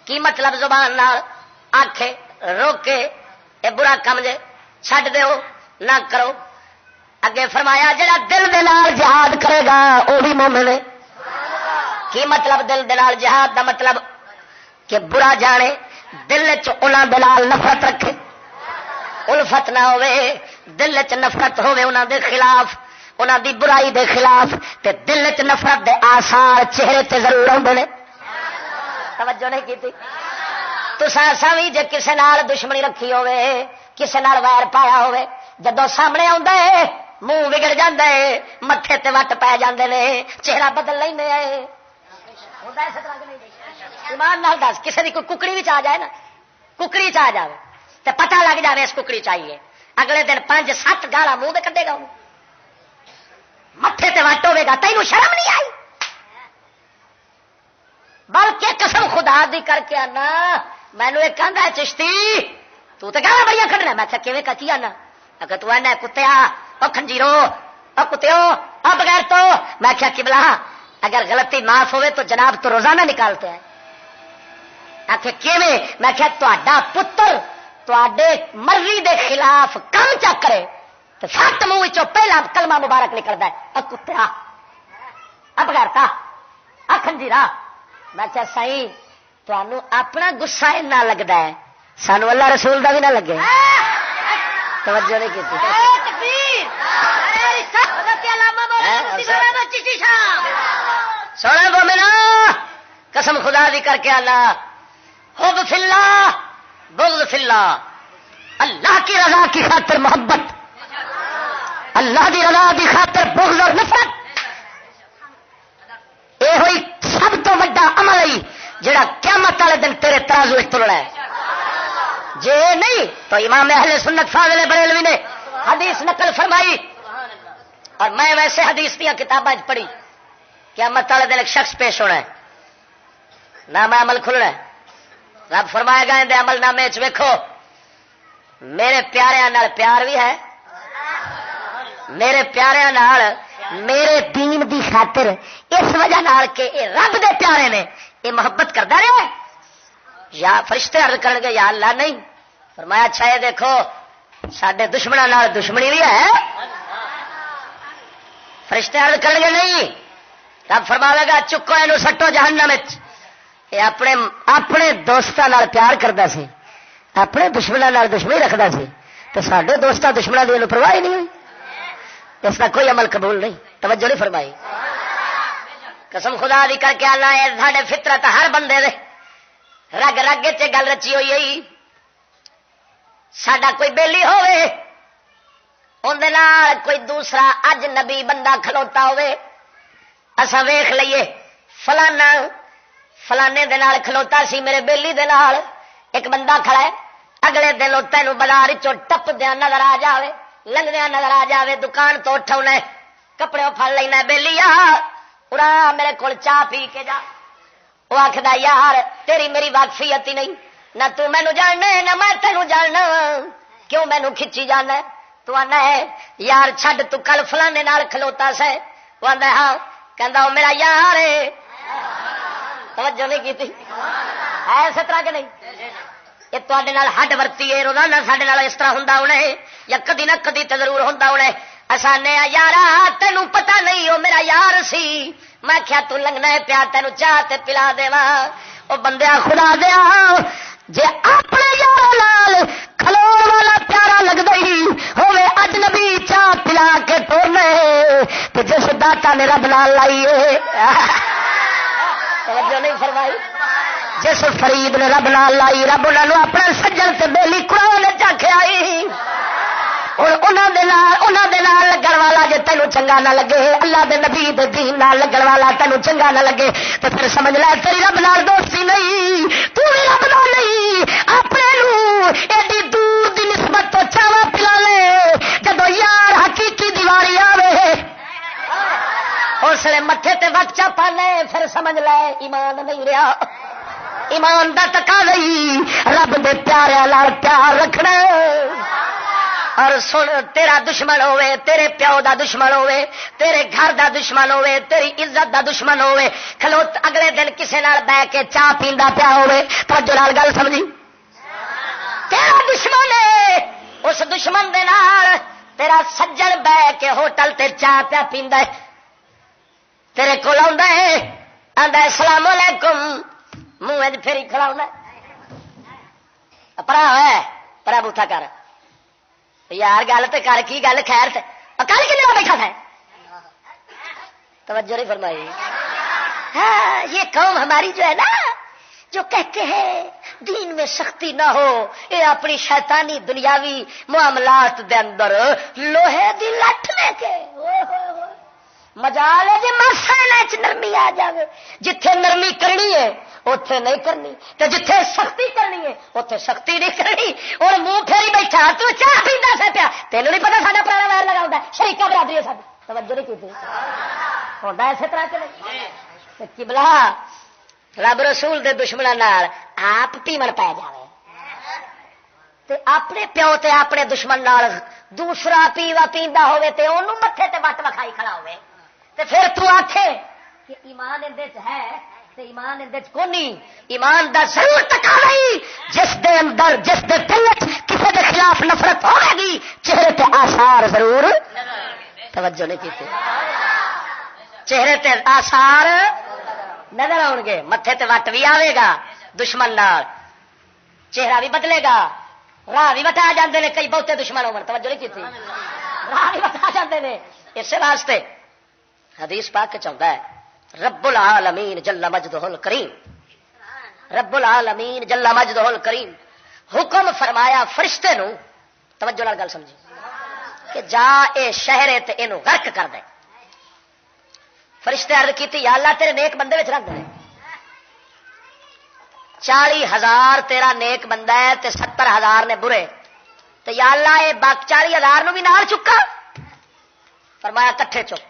کی مطلب؟ زبان نال آکھے روکے اے برا کم جے چھڈ دیو نہ کرو. اگے فرمایا جڑا دل دے نال جہاد کرے گا وہ بھی مومن ہے. کی مطلب دل دے نال جہاد دا مطلب؟ کہ برا جانے، دل چ انہاں دے نال نفرت رکھے، الفت نہ ہوے، دل چ نفرت ہوے انہاں دے خلاف، انہاں دی برائی دے خلاف، تے دل چ نفرت دے آثار چہرے تے ضرور ہوندے نے. توجہ نہیں کیتی؟ تساں سویں جے کسے نال دشمنی رکھی ہوے، کسے نال ویر پایا ہوے، جدوں سامنے آوندا ہے منہ وگڑ جاندا ہے، متھے تے وٹ پے جاندے نے، چہرہ بدل لیندے ہیں. ہوندا اس طرح کہ نہیں؟ ایمان نال دس، کسے دی کوئی ککڑی وچ آ جائے نا، ککڑی چ آ جائے تے پتہ لگ جائے اس ککڑی چاہیے، اگلے دن 5-7 گالاں منہ تے کڈے گا، متھے تے وٹ ہوے گا، تینوں شرم نہیں آئی؟ بلکہ قسم خدا دی کر کے آنا، مینوں ایک کہندا ہے چشتی تو تے گالاں بڑیاں کڈنا. میں کہ کیویں کچی آنا؟ اگر تو آنا کتیا او خنجیرو او کتےو او بغیر تو، میں کیا قبلہ اگر غلطی معاف ہوئے تو جناب تو روزانہ نکالتے ہیں. آخر کیویں؟ میں کیا تہاڈا پتر تہاڈے مرضی دے خلاف کم چا کرے تو سات منہ وچوں پہلا کلمہ مبارک نکلدا ہے، او کتیا او بغیرتا او خنجیرا. میں کیا صحیح تانوں اپنا غصہ اتنا لگدا ہے، سانو اللہ رسول دا بھی نہ لگے. توجہ نہیں کی. سونا مومنا قسم خدا دی کر کے اللہ، حب فی اللہ بغض فی اللہ، اللہ کی رضا کی خاطر محبت، اللہ دی رضا دی خاطر بغض اور نفرت، یہ ہوئی سب تو بڑا عمل ہے جڑا قیامت والے دن تیرے ترازو وچ تلنا ہے. جے نہیں تو امام اہل سنت فاضل بریلوی نے حدیث نقل فرمائی، اور میں ویسے حدیث دیا کتابیں پڑھی، قیامت والے دن ایک شخص پیش ہونا ہے، نام عمل کھلنا ہے. رب فرمائے گا اندے عمل نامے چ ویکھو میرے پیاریاں نال پیار بھی ہے، میرے پیاریاں نال میرے دین دی خاطر اس وجہ نال کہ اے رب دے پیارے نے، اے محبت کردا رہے. یا فرشتے عرض کرن گے یا اللہ نہیں. فرمایا اچھا یہ دیکھو ساڈے دشمناں نال دشمنی بھی ہے، فرشتے عرض کرن گے نہیں، رب فرماوے گا چکو اینو سٹو جہنم وچ. یہ اپنے دوستاں نال پیار کردا سی، اپنے دشمناں نال دشمنی رکھدا سی، تے ساڈے دوستاں دشمناں دی پرواہ نہیں ہوئی. اس کا کوئی عمل قبول نہیں. توجہ نہیں فرمائی. قسم خدا دی کر کے آنا ہے ساڈے فطرت ہر بندے دے رگ رگ چ گل رچی ہوئی ہے. ساڈا کوئی بیلی ہوئے اندر نال کوئی دوسرا اجنبی بندہ کھلوتا ہوئے، اسا ویخ لئیے فلانا فلانے دے نال کھلوتا سی میرے بیلی دے نال ایک بندہ کھڑا ہے، اگلے دن تینوں بازار چوں ٹپ دیا نظر آ جاوے، لنگدیا نظر آ جاوے، دکان تو اٹھاؤنا کپڑے پھڑ لینا، بیلی پورا میرے کو چاہ پی کے جا. وہ آخر یار تیری میری واقفیت ہی نہیں، نہ تو مینو جاننا نہ میں تینوں جاننا، کیوں مینو کھچی جانا؟ تو آنا ہے یار چھڈ تو کل فلانے نال کھلوتا سے. وہ آتا ہے ہاں، کہندا وہ میرا یار ہے. توجہ نہیں کی ہے اس طرح کہ نہیں؟ یہ تے ہڈ ورتی ہے روزانہ سڈے اس طرح ہوں انہیں یا کدی نہ کدی تو ضرور ہوں انہیں. اسانے یار تینوں پتا نہیں وہ میرا یار سی، میں کیا تو لنگنا ہے پیا تینوں چاہ تے پلا دیواں. وہ بندیا خدا دیا جے اپنے یار لال کھلو والا پیارا لگتا ہی ہوے اجنبی چاہ پلا کے ٹورنے تو جس داتا نے رب نال لائی ہے توجہ نہیں فرمائی، جس فرید نے رب نال لائی رب انہوں اپنے سجن سے بیلی قرآن چکھے آئی. انہوں دے نال لگن والا جے تینوں چنگا نہ لگے، اللہ دے نبی دے دین نال لگن والا تینوں چنگا نہ لگے تو پھر سمجھ لے تیری رب نال دوستی نہیں، تو بھی رب نال نہیں. اپنے نو ایڈی دور دی نسبت تو چاوا پلا لے، جدو یار حقیقی دیواری آوے اس لیے متھے تے وقت چا پانے پھر سمجھ لے ایمان نہیں رہا. ایمان دا تقاضا ہی رب دے پیارے نال پیار رکھنا. اور سن تیرا دشمن ہوئے، تیرے پیو دا دشمن ہوئے، تیرے گھر دا دشمن ہوئے، تیری عزت دا دشمن ہوئے، کھلوت اگلے دن کسے نال بہ کے چاہ پیندا پیا ہوئے، توجہ نال گل سمجھی، تیرا دشمن ہے، اس دشمن دے نال تیرا سجن بہ کے ہوٹل تے چاہ پیا پیندا ہے، تیرے کول آندا ہے آندا السلام علیکم، منہ پھیری کھڑا ہوندا پرا ہے پرا بوٹا کر یار گل تو کر کی گل خیر سے کل کتنے بیٹھا تھا توجہ نہیں فرمائی. ہاں یہ قوم ہماری جو ہے نا جو کہتے ہیں دین میں سختی نہ ہو، یہ اپنی شیطانی دنیاوی معاملات دے اندر لوہے دی لٹ لے کے مجال ہے جی مسائل نرمی آ جائے، جتھے نرمی کرنی ہے اوتھے نہیں کرنی، تو جتھے سختی کرنی ہے اوتھے سختی نہیں کرنی. اور منہ پھیری بیٹھا تو چاہ پیندا سا پیا، تینوں نہیں پتا ساڈا پرانا ویر لگا ہوندا شریکا برادری ہے ساڈی، توجہ نہیں کیتی ہوندا اسی طرح کہ قبلہ رب رسول دے دشمناں نال آپ پیمن پی جاوے تے اپنے پیو تے اپنے دشمن نال دوسرا پیوا پیندا ہوے تے اونوں متھے تے وٹ وکھائی کھڑا ہوے تے پھر تو آکھے کہ ایمان اندے وچ ہے تے ایمان اندے وچ کونی. ایمان دا ضرور تقاضا ہی جس دے اندر جس دے دل وچ کسے دے خلاف نفرت ہوے گی چہرے تے آثار ضرور توجہ نہیں کیتے، چہرے تے آثار نظر آؤ گے، متھے تے وٹ بھی آئے گا دشمن نال، چہرہ بھی بدلے گا، راہ بھی بتا جاندے نے کئی بہتے دشمن ہون توجہ نہیں کیتی، راہ بھی بتا جاندے نے. اس واسطے حدیث پاک کے چاہتا ہے رب العالمین جل مجدہ الکریم، رب العالمین جل مجدہ الکریم حکم فرمایا فرشتے نو، توجہ نال گل سمجھی، کہ جا اے شہر تے اینو غرق کر دے. فرشتے عرض کیتی یا اللہ تیرے نیک بندے وچ رکھ دے، 40,000 تیرا نیک بندہ ہے تے 70,000 نے برے، تو یا اللہ اے 40,000 نو بھی نال چکا؟ فرمایا کٹھے چک.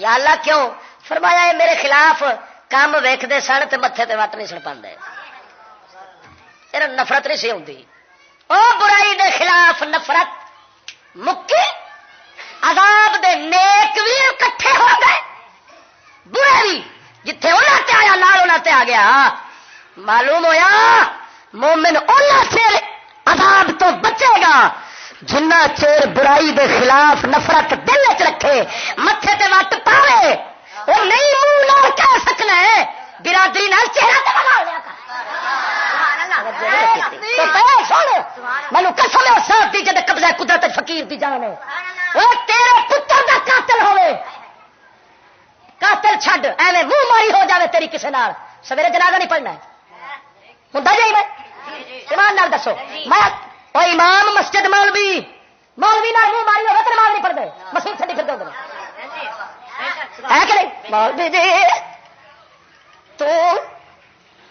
یا اللہ کیوں؟ فرمایا اے میرے خلاف کام ویکھدے سن تے متھے تے وٹ نہیں سن پاندے، تیرا نفرت نہیں سی ہوندی. او برائی دے خلاف نفرت مکی، عذاب دے نیک بھی اکٹھے ہو گئے، برے بھی جتھے انہاں تے آیا نال انہاں تے آ گیا. معلوم ہویا مومن انہاں چیر عذاب تو بچے گا جنہ چیر برائی دے خلاف نفرت دل وچ رکھے بیٹھے متھے تے وٹ پاوے وہ نہیں منہ نال کہہ سکنا ہے برادری نال چہرہ تے بنا لیا مینو قسم ہے صاحب دی جد قبضہ قدرت فقیر دی جان ہے وہ تیرے پتر دا قاتل ہوے قاتل چھڈ ایویں منہ ماری ہو جاوے تیری کسے نال سویرے جنازہ نہیں پڑھنا ہوں جی میں ایمان نال دسو میں وہ امام مسجد مولوی نال منہ ماری ہوگا تو نماز نہیں پڑھتے مسجد چھڈی پھر دے ہے کہ نہیں مولوی جی تو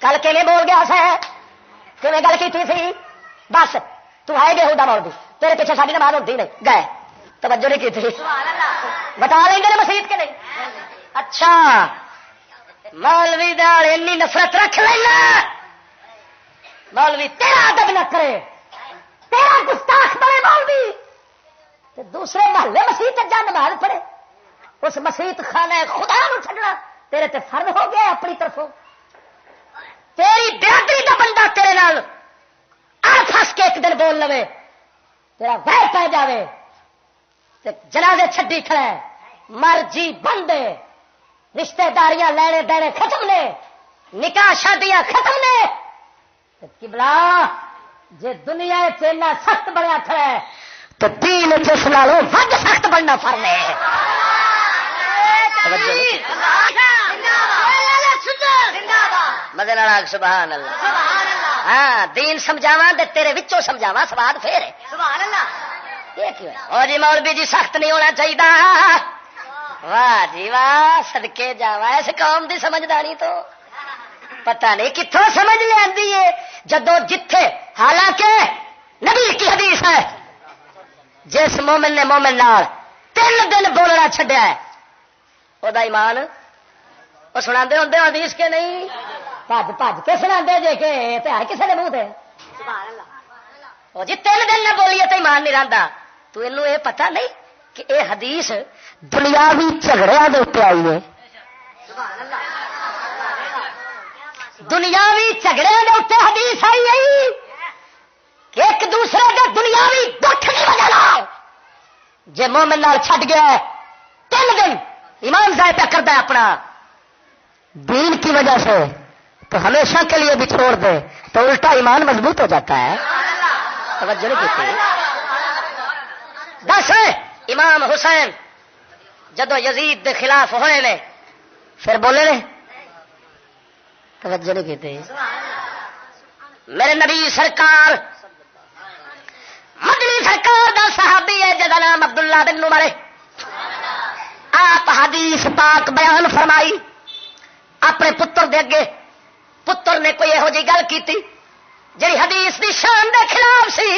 کل کیویں بول گیا سا کیویں گل کی سی بس تو ہے گے ہودا مولوی تیرے پیچھے ساری نماز ہوتی نہیں گئے توجہ نہیں کی تھی بتا لیں گے مسجد کے نہیں اچھا مولوی نال اتنی نفرت رکھ لینا مولوی تیرا ادب نہ کرے تیرا گستاخ بنے مولوی تے دوسرے محلے مسیت جا نماز پڑھے اس مسیت خانہ خدا نو چھڈنا تیرے تے فرض ہو گیا اپنی طرفوں تیری برادری دا بندہ تیرے نال پھس کے ایک دن بول لوے تیرا ویر پہ جاوے تے جنازے چھڈی کھڑا ہے مرجی بندے رشتہ داریاں لینے دینے ختم نے نکاح شادیاں ختم نے قبلہ جے دنیا چینا سخت بنیا کھڑا ہے تو دین جس نالوں ود سخت بننا فرض ہے مدن آگ سبحان اللہ ہاں دین سمجھاوا دے تیرے وچوں سمجھاوا سواد پھر سبحان اللہ یہ کیوں ہے اور جی مولوی جی سخت نہیں ہونا چاہیے واہ جی واہ صدقے جاوا اس قوم دی سمجھداری تو پتہ نہیں کتوں سمجھ لینی ہے جدو جتھے حالانکہ نبی کی حدیث ہے جس مومن نے مومن نال 3 دن بولنا چھڈیا ہے او دا ایمان وہ سنا دے ہوندے حدیث کے نہیں بھج کے سنا دے جے کہ تے ہر کسے دے منہ تے وہ جی 3 دن نہ بولیے تو ایمان نہیں رہندا تو اینو یہ پتہ نہیں کہ اے حدیث دنیاوی جھگڑیاں دے اوپر آئی ہے دنیاوی جھگڑے دے اوپر حدیث آئی ہے کہ ایک دوسرے دے دنیاوی دکھ دی وجہ نال جے مومن نال چھڈ گیا 3 دن ایمان ضائع پہ کرتا ہے اپنا دین کی وجہ سے تو ہمیشہ کے لیے بھی چھوڑ دے تو الٹا ایمان مضبوط ہو جاتا ہے توجہ نہیں کی دس امام حسین جدو یزید دے خلاف ہوئے نے پھر بولے نے توجہ نہیں کی میرے نبی سرکار مدنی سرکار دا صحابی ہے جدا نام عبداللہ بن عمر آپ حدیث پاک بیان فرمائی اپنے پتر دے اگے پتر نے کوئی یہو جی گل کی جی حدیث دی شان دے خلاف سی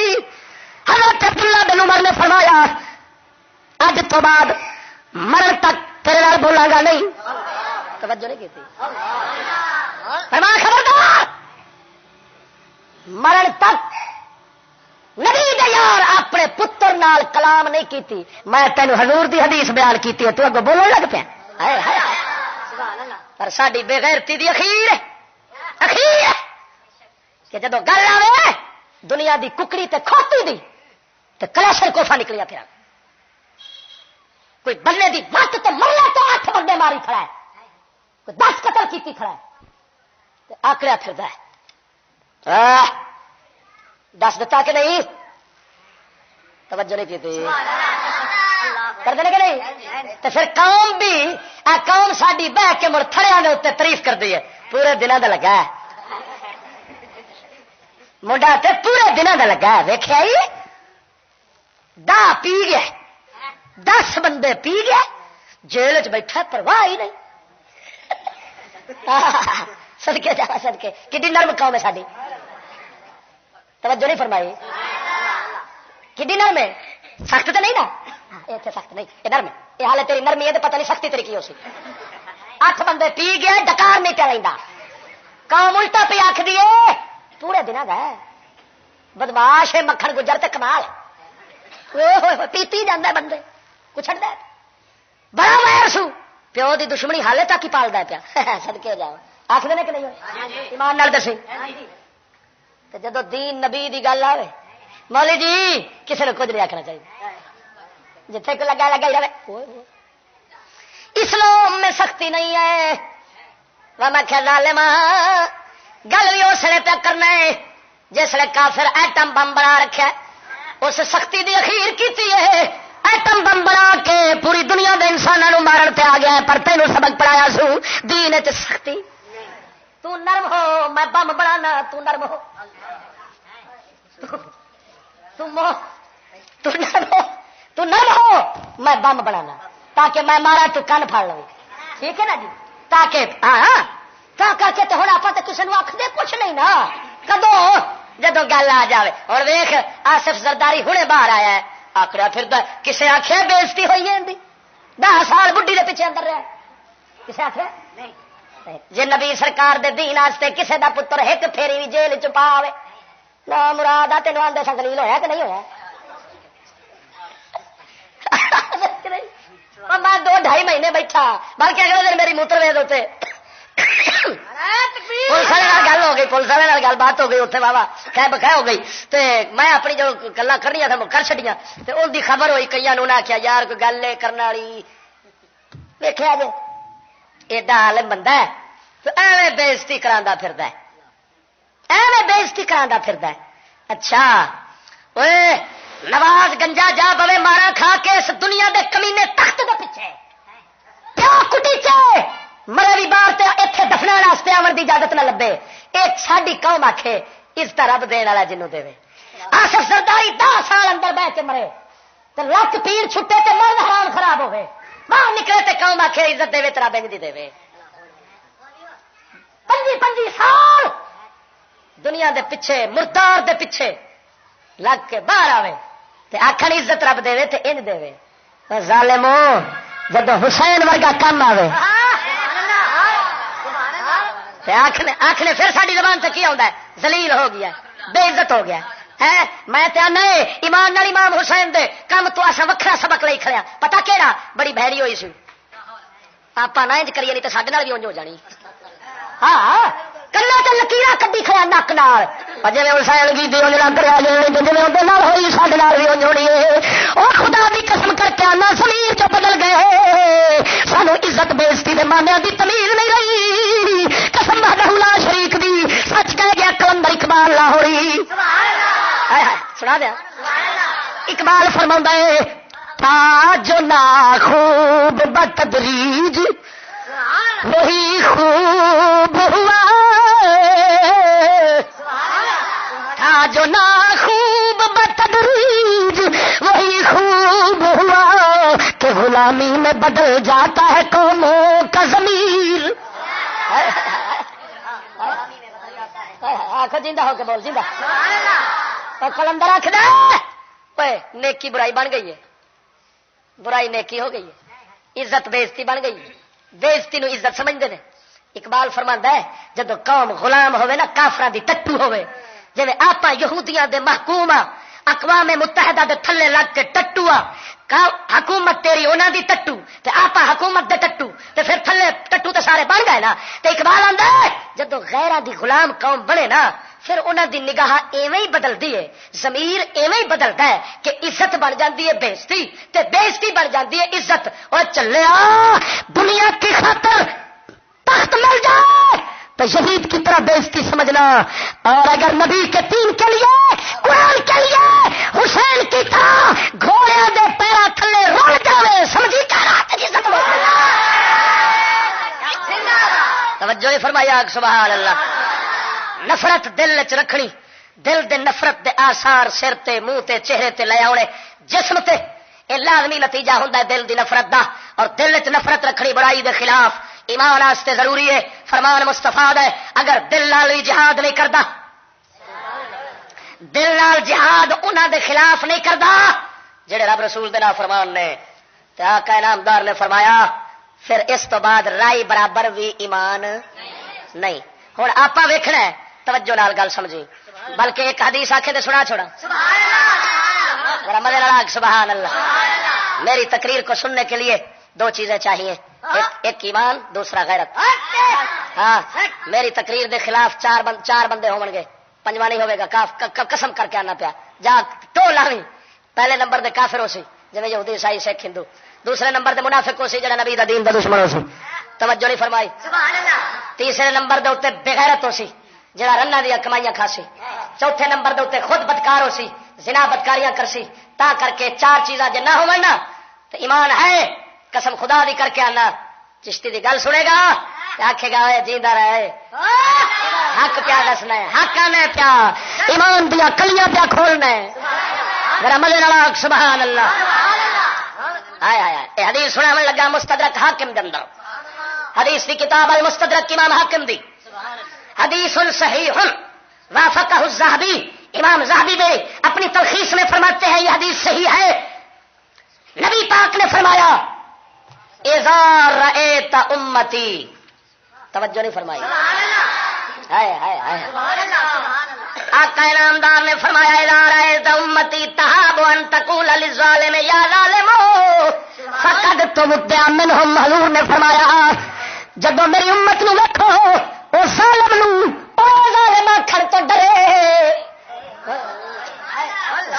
حضرت عبداللہ بن عمر نے فرمایا اج تو بعد مرن تک تیرے نال بولاں گا نہیں توجہ نہیں کی فرمایا خبردار مرن تک نبی دے یار اپنے پتر نال کلام نہیں کیتی میں تینوں حضور دی حدیث بیان کیتی ہے تو اگوں بولن لگ پیا پر ساڈی بے غیرتی دی اخیر کہ جدو گل آوے دنیا دی ککڑی تے کھوتی دی تے کلاشن کوفا نکلیا پھر کوئی بننے دی وقت تو مرنے تو 8 بندے ماری کھڑا ہے کوئی 10 قتل کیتی کھڑا ہے تے آکڑیا پھردا ہے دس دتا کہ نہیں توجہ نہیں کی کر دیں کہ نہیں تو پھر قوم بھی قوم ساری بہ کے مڑ تھڑیا کے اتنے تعریف کر دی ہے پورے دنوں کا لگا ہے منڈا تے پورے دنوں کا لگا ہے ویخیا دا پی گیا 10 بندے پی گیا جیل چ بیٹھا پرواہ ہی نہیں سدکے جا سدکے کڈی نرم قوم ہے ساری توجہ نہیں فرمائی کڈی نرم ہے سخت تو نہیں نا اتنے سخت نہیں یہ نرم یہ حال تیری نرمی ہے تو پتہ نہیں سختی تیری کی ہو سی 8 بندے پی گئے ڈکار نہیں پیا لینا قوم الٹا پہ آخ دیے پورے دن ہے بدماش ہے مکھن گجر تے کمال پیتی جانا بندے کچھ بڑا وائر سو پیو دی دشمنی حالے تک ہی پالتا پیا سدکے ہو جاؤ آخ دے کہ نہیں ایمان نال دسی جدو دین نبی دی گل آئے مولی جی کسی نے کچھ نہیں آخنا چاہیے جتھے کو لگا لگا ہی رہے. اسلام میں سختی نہیں ہے. میں ظالم گل بھی اسلے پہ کرنا ہے جسے کافر ایٹم بم بنا رکھا. اس سختی دی اخیر کی ہے. ایٹم بم بنا کے پوری دنیا دے انسانوں مارن پہ آ گیا. پر تینوں سبق پڑھایا سو دین چ سختی. تو نرم ہو میں بم بنانا. تو نرم ہو تو نرم ہو میں بم بنانا تاکہ میں مارا تو کن پھاڑ لوں. ٹھیک ہے نا جی. تاکہ ہاں تا کر کے تو ہوں آپ تو کسی نے آخ دے کچھ نہیں نا. کدو جدو گل آ جائے. اور ویخ آصف زرداری ہنے باہر آیا ہے آکڑا پھر کسے آخیا بےزتی ہوئی ہے 10 سال بڈھی دے پیچھے اندر رہا. کسے آخیا جی نبی سرکار دے دین واسطے کسے دا پتر ایک پھیری بھی جیل چ پاوے نہ مراد آ تینوں آدھے سنگلیل ہویا کہ نہیں ہویا. میں 2-2.5 مہینے بیٹھا بلکہ اگلے دن میری موتر ویز ہوتے پولیس والے گل ہو گئی. پولیس والے گل بات ہو گئی اتنے بابا خیر بخیر ہو گئی. تے میں اپنی جو گلا کرنی تھا کر چڑیا. ان کی خبر ہوئی کئی نے آخیا یار کوئی گل کرنے والی ویخیا جی ایڈا عالم بندہ ہے تو ایویں بےزتی کرا پھردا ہے. ایویں بےزتی کرا پھردا ہے. اچھا اوے نواز گنجا جا بوے مارا کھا کے اس دنیا دے کمینے تخت دے پیچھے کیا کٹی چے مرے بھی باہر تے ایتھے دفنا واسطے آون دی اجازت نہ لبے. ایک ساڈی قوم آکھے عزت رب دین والا جنوں دے. آصف زرداری 10 سال اندر بیٹھ کے مرے تے لک پیر چھٹے تے مرد حرام خراب ہو گئے. باہر نکلے تے قوم آکھے عزت دے تے رب انج دی دے. 25 سال دنیا دے پیچھے مردار دے پیچھے لگ کے باہر آوے تے آکھن عزت رب دے تے انج دے. ظالمو جدو حسین ورگا کم آوے آخنے پھر ساری زبان سے کی آتا ہے ذلیل ہو گیا بے عزت ہو گیا ہے. میں تے آنا ایمان نال امام حسین دے کم تو اصا وکھرا سبق لے کھڑیا. پتا کہڑا بڑی بھیڑی ہوئی سی آپ نہ انج کریے نہیں تو سڈے بھی انج ہو جانی. ہاں کلا تو لکیر کدی کھڑا نک نال جی حسین کی دی لگ رہا جی ہوئی سڈے بھی انج ہونی ہے. اور خدا دی قسم کر کے آنا سمیر چ بدل گئے. سانو عزت بےزتی دے مانیاں دی تمیز نہیں رہی. قسم وحدہ لا شریک دی سچ کہہ گیا کلندر اقبال لاہوری. سنا دیا اقبال فرماؤندا ہے تاج نا خوب بتدریج وہی خوب ہوا. تاج نا خوب بتدریج وہی خوب ہوا کہ غلامی میں بدل جاتا ہے قوموں کا ضمیر. آخر زندہ ہو کے بول زندہ. کلندر آخر نیکی برائی بن گئی ہے. برائی نیکی ہو گئی ہے. عزت بےزتی بن گئی ہے. بےزتی نو عزت سمجھتے ہیں. اقبال فرماندا ہے جدو قوم غلام ہوئے نا کافراں دی ٹٹو ہوئے جی آپ یہودیاں دے محکوم اقوام متحدہ دے تھلے لگ کے ٹٹو حکومت تیری انہاں دی ٹٹو تے آپ حکومت دے ٹٹو تے پھر تھلے ٹٹو تے سارے بن گئے نا. تے اقبال آندا ہے جدو غیراں دی غلام قوم بنے نا پھر انہاں دی نگاہ ایویں ہی بدلدی ہے. ضمیر ایویں ہی بدلدا ہے کہ عزت بن جاندی ہے بےزتی تے بےزتی بن جاندی ہے عزت. اور چلیا دنیا کی خاطر تخت مل جائے تو شہید کی طرح بےزتی سمجھنا. اور اگر نبی کے دین کے لیے قرآن کے لیے حسین کی طرح گھوڑے دے پیرا تھلے رول جاوے سمجھی کیا رات عزت توجہ فرمایا سبحان اللہ. نفرت دل چ رکھنی دل دے نفرت دے آثار سر تے منہ تے چہرے تے لے آنے جسم تے اے لازمی نتیجہ ہوندا ہے دل دی نفرت دا. اور دل چ نفرت رکھنی برائی دے خلاف ایمان واسطے ضروری ہے. فرمان مصطفیٰ ہے اگر دل نال جہاد نہیں کردا دل نال جہاد انہاں دے خلاف نہیں کردا جڑے رب رسول دے فرمان نے تے آقا انعامدار نے فرمایا پھر اس تو بعد رائی برابر بھی ایمان نہیں. ہن آپا ویکھنا ہے توجہ نال گل سمجھی بلکہ ایک حدیث آکھے تے سنا چھوڑا ذرا مدے نال سبحان اللہ. میری تقریر کو سننے کے لیے 2 چیزیں چاہیے ایک ایمان دوسرا غیرت. ہاں میری تقریر دے خلاف 4 بندے ہون گے 5واں نہیں ہوے گا. قسم کر کے آنا پیا جا تو لاویں پہلے نمبر دے کافر ہو سی جی یہودی عیسائی سکھ ہندو. دوسرے نمبر تے منافق ہو سی جڑا نبی دا دین دا دشمن ہو سی. توجہ نہیں فرمائی. تیسرے نمبر دے اوتے بغیرت ہو سی جڑا رنا دی کمائیاں کھاسی. چوتھے نمبر دے اوتے خود بدکار ہو سی زنا بدکاریاں کرسی. تا کر کے چار چیزاں جے نہ ہون نا تے ایمان ہے قسم خدا دی کر کے آنا چشتی دی گل سنے گا آکھے گا جیندا رہے حق پیا دسنا ہے حق آنا پیا ایمان دیا کلیاں پیا کھولنا ہے. ذرا مزے نال سبحان اللہ. آیا حدیث سناون لگا مستدرک حاکم دے اندر حدیث دی کتاب المستدرک امام حاکم دی حدیث صحیح وافقہ الذہبی. امام ذہبی نے اپنی تلخیص میں فرماتے ہیں یہ حدیث صحیح ہے. نبی پاک نے فرمایا اذا رأیت امتی. توجہ نہیں فرمائی. آقا انعامدار نے فرمایا اذا رأیت امتی تہاب ان تقول للظالم یا ظالم فقد تمتع منہم. حضور نے فرمایا جب میری امت نو ویکھو او ظالم نو او ظالم آکھن تو ڈرے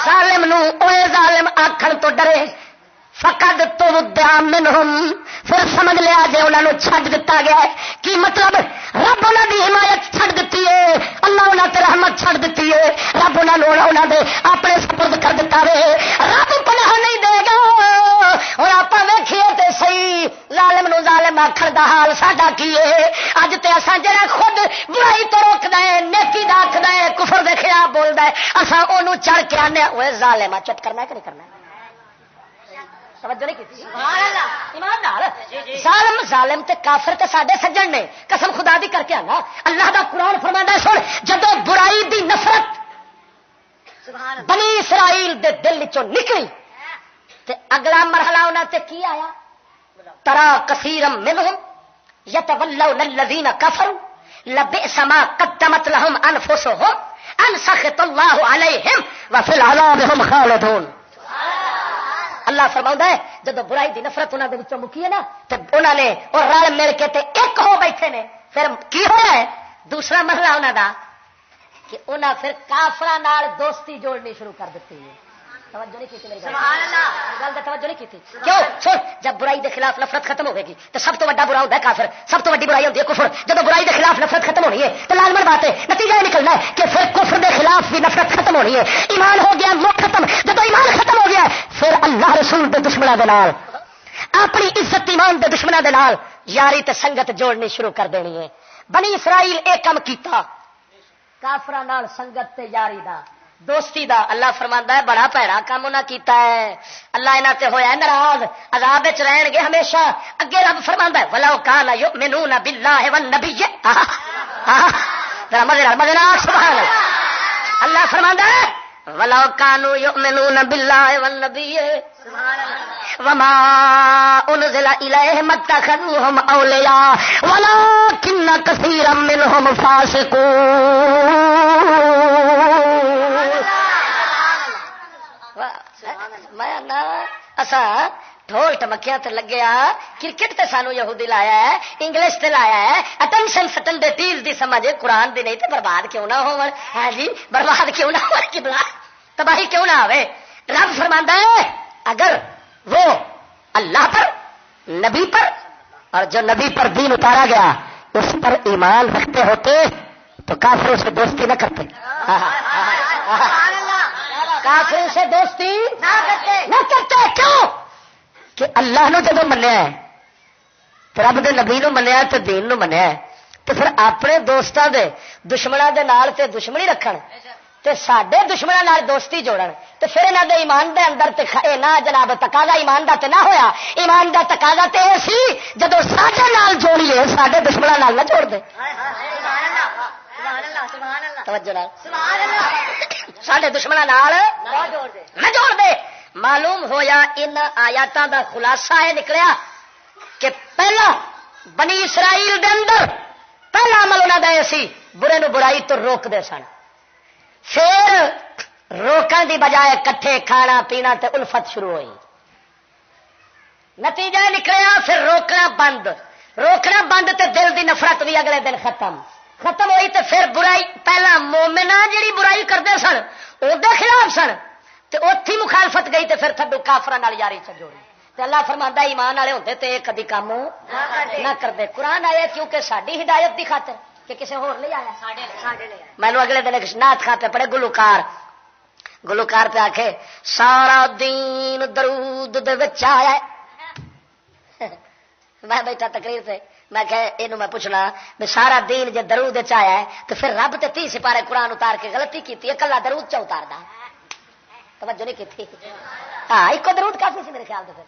ظالم نو او ظالم آکھن تو ڈرے. فقد تمتع منہم پھر سمجھ لیا جے انہاں نو چھڈ دتا گیا ہے. کی مطلب رب انہاں دی حمایت چھڈ دتی ہے اللہ انہاں تے رحمت چھڈ دتی ہے رب انہاں دے اپنے سپرد کر دتا وے. رب پناہ نہیں دے گا. اور آپ ویکھیے تے صحیح ظالم نو ظالم آکھن دا حال ساڈا کی ہے. اج تے اساں جڑا خود برائی تو روکدا ہے نیکی دا آکھدا ہے کفر دے خلاف بولدا ہے اساں اونوں چڑھ کے آنے اوے ظالم چٹ کرنا ہے کہ نہیں کرنا ہے. توجہ نہیں کی ایماندار. ظالم ظالم تے کافر تے ساڈے سجن نے قسم خدا دی کر کے آنا. اللہ دا قرآن فرماندا ہے سن جدوں برائی دی نفرت بنی اسرائیل دے دل وچوں نکلی تے اگلا مرحلہ انہاں تے کی آیا ترا کثیرا منہم یتولون الذین کفروا لبئس ما قدمت لهم انفسهم ان سخط اللہ علیہم وفی العذاب هم خالدون. اللہ فرماؤں ہے جب برائی دی نفرت انہوں نے مکی ہے نا تو انہوں نے اور رل مل کے تے ایک ہو بیٹھے نے. پھر کی ہوا ہے دوسرا مرحلہ انہوں دا کہ انہوں پھر کافراں نال دوستی جوڑنی شروع کر دیتی ہے. توجہ نہیں کی میری گل دا توجہ نہیں کی کیوں سن جب برائی دے خلاف نفرت ختم ہوے گی تو سب تو بڑا برا ہوتا ہے کافر. سب تو بڑی برائی ہوتی ہے کفر. جب برائی دے خلاف نفرت ختم ہونی ہے تو لازمن بات ہے نتیجہ یہ نکلنا ہے کہ پھر کفر دے خلاف بھی نفرت ختم ہونی ہے. ایمان ہو گیا مک ختم. جب ایمان ختم ہو گیا پھر اللہ رسول دے دشمنوں دے نال اپنی عزت ایمان دے دشمنوں دے نال یاری تے سنگت جوڑنی شروع کر دینی ہے. بنی اسرائیل ایک کم کیتا کافراں نال سنگت تے یاری دا دوستی دا. اللہ فرماندا ہے بڑا پیڑا کام انہاں کیتا ہے. اللہ انہاں تے ہویا ہے ناراض عذاب وچ رہن گے ہمیشہ. اگے رب فرماندا ہے ولو کان یؤمنون باللہ والنبی. ذرا مزے نال سبحان اللہ. اللہ فرماندا ہے ولو کانوا یؤمنون باللہ والنبی وما انزل الیہم اتخذوہم اولیاء ولکن کثیرا منہم فاسقون. اسا ڈھول ٹمکیاں تے لگیا کرکٹ تے سانو یہودی لایا ہے انگلش تے لایا ہے اٹینشن سٹن دے تیز دی سمجھ قرآن دی نہیں تے برباد کیوں نہ ہون. ہاں جی برباد کیوں نہ ہو کہ بلا تباہی کیوں نہ آوے. رب فرماندا ہے اگر وہ اللہ پر نبی پر اور جو نبی پر دین اتارا گیا اس پر ایمان رکھتے ہوتے تو کافروں سے دوستی نہ کرتے. کافروں سے دوستی نہ کرتے. کیوں کہ اللہ نو جدو منیا ہے تو رب دے نبی نو منیا تو دین نو منیا ہے تو پھر اپنے دوستاں دے دشمناں دے نال تے دشمنی رکھن تے ساڈے دشمناں نال دوستی جوڑن تے پھر انہاں دے ایمان دے اندر تے نہ جناب تقاضا ایمان دا تے نہ ہویا. ایمان دا تقاضا تے اے سی جدو ساڈے نال جوڑیے ساڈے دشمناں نال نہ جوڑ دے. توجہ نال ساڈے دشمناں نال نہ جوڑ دے. معلوم ہویا ان آیاتاں دا خلاصہ ہے نکلیا کہ پہلا بنی اسرائیل دے اندر پہلا عمل انہاں دا سی برے نو برائی تو روک دے سن. پھر روکن دی بجائے کٹھے کھانا پینا تے الفت شروع ہوئی. نتیجہ نکلیا پھر روکنا بند تے دل دی نفرت بھی اگلے دن ختم ہوئی. تے پھر برائی پہلا مومنہ جڑی برائی کرتے سن وہ خلاف سن تے اوتھی مخالفت گئی تے پھر تھڈو کافراں نال یاری چ جوڑی تے اللہ فرماندا ایمان والے ہوندے تے کدی کام نہ کردے قرآن آیا کیونکہ ساڈی ہدایت دی خاطر کہ کسے ہور نہیں آیا مینوں اگلے دن ایک نعت خاطر پڑھے گلوکار پہ آکھے سارا دین درود دے وچ آیا ہے میں بیٹھا تقریر سے میں کہ اینو میں پوچھنا بھی سارا دین جے درود وچ آیا ہے تو پھر رب تے 30 سپارے قرآن اتار کے غلطی کیتی ہے کلا درود چ اتاردا توجہ نہیں کی ہاں ایک درود کافی سی میرے خیال سے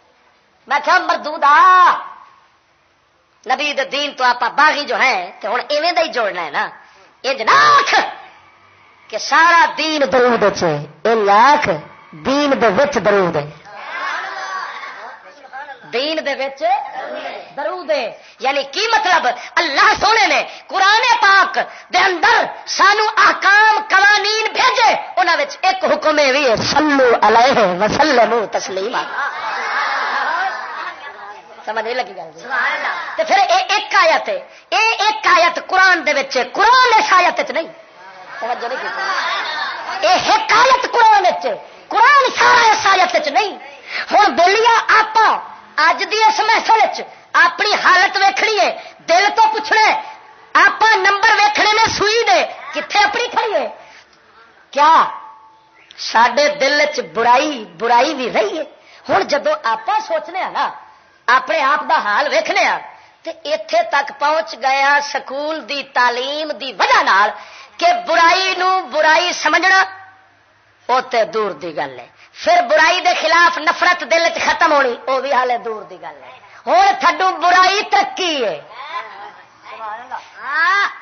میں کیا مردودا نبی دے دین تو آپ باغی جو ہیں کہ ہوں ایویں دا ہی جوڑنا ہے نا یہ جناخ کہ سارا دین درود ہے یہ لاکھ دین دے وچ درود ہے دین دے وچ درود ہے یعنی کی مطلب اللہ سونے نے قرآن پاک دے اندر سانو احکام قوانین بھیجے انہاں وچ ایک حکم ہے وی صلو علیہ وسلموا تسلیما سمجھ نہیں لگی گل تے پھر ایک آیت ہے ایک آیت قرآن دے وچ قرآن اس آیت وچ نہیں توجہ نہیں کی اے حکایت قرآن وچ قرآن سارا اس آیت وچ نہیں ہن بولیا آپا اج دی اس محفل وچ اپنی حالت ویکھنی ہے دل تو پوچھنا ہے آپ نمبر ویکھنے نے سوئی دے کتنے اپنی کھڑی ہے کیا سڈے دل چ برائی بھی رہی ہے ہوں جدو آپ سوچنے ہیں نا اپنے آپ دا حال ویکھنے تے ایتھے تک پہنچ گیا سکول دی تعلیم دی وجہ نال کہ برائی نو برائی سمجھنا وہ تے دور دی گل ہے پھر برائی دے خلاف نفرت دل چ ختم ہونی وہ بھی حالے دور دی گل ہے ہوں تھڈو برائی ترقی ہے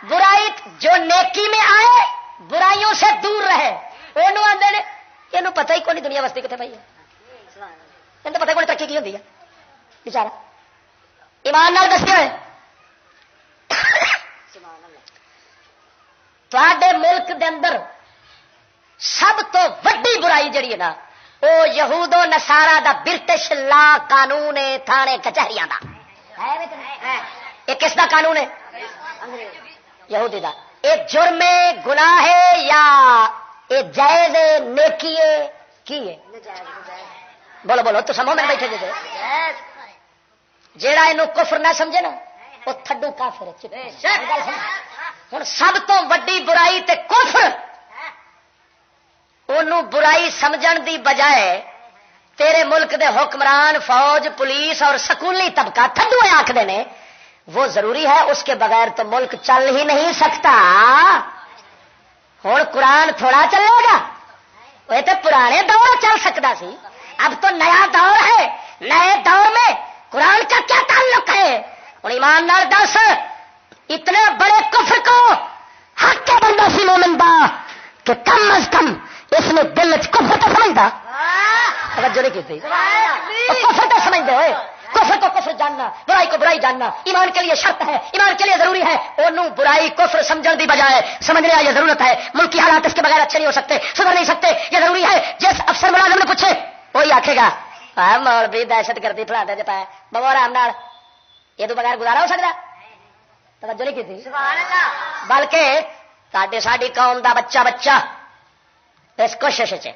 برائی جو نیکی میں آئے برائیوں سے دور رہے وہ آدھے نے یہ پتہ ہی کون دنیا وستی کتنے پائی ہے یہ پتہ کون ترقی کی ہوتی ہے بچارا ایمان نال دسیا ہے تھوڑے ملک دے اندر سب تو وڈی برائی جڑی ہے نا وہ یہود و نصارا دا برٹش لا قانون ہے تھانے کچہریاں دا یہ کس دا قانون ہے یہودی دا یہ جرم گناہ ہے یا یہ جائز نیکی ہے کی ہے بولو بولو تو سمو میں بیٹھے جی جیڑا یہ کفر نہ سمجھے نا وہ تھڈو کافر ہے ہوں سب تو وڈی برائی تے کفر انہوں برائی سمجھن دی بجائے تیرے ملک دے حکمران فوج پولیس اور سکولی طبقہ تھڈو آخر نے وہ ضروری ہے اس کے بغیر تو ملک چل ہی نہیں سکتا ہوں قرآن تھوڑا چلے گا وہ تو پرانے دور چل سکتا سی اب تو نیا دور ہے نئے دور میں قرآن کا کیا تعلق ہے اور ایمان نال دس اتنے بڑے کفر کو حق کے بندہ سی مومن دا کہ کم از کم اس نے دل کفر تو سمجھتا توجہ نہیں کی کفر تو سمجھتے ہوئے کفر کو کفر جاننا برائی کو برائی جاننا ایمان کے لیے شرط ہے ایمان کے لیے ضروری ہے انہوں برائی کفر سمجھنے دی بجائے سمجھنے یہ ضرورت ہے ملکی حالات اس کے بغیر اچھے نہیں ہو سکتے سدھر نہیں سکتے یہ ضروری ہے جس افسر ملازم نے پوچھے وہی آکھے گا مولوی دہشت گردی فلاں دے پایا بابا آرام نال یہ تو بغیر گزارا ہو سکتا توجہ نہیں کی بلکہ ساری قوم دا بچہ اس کوشش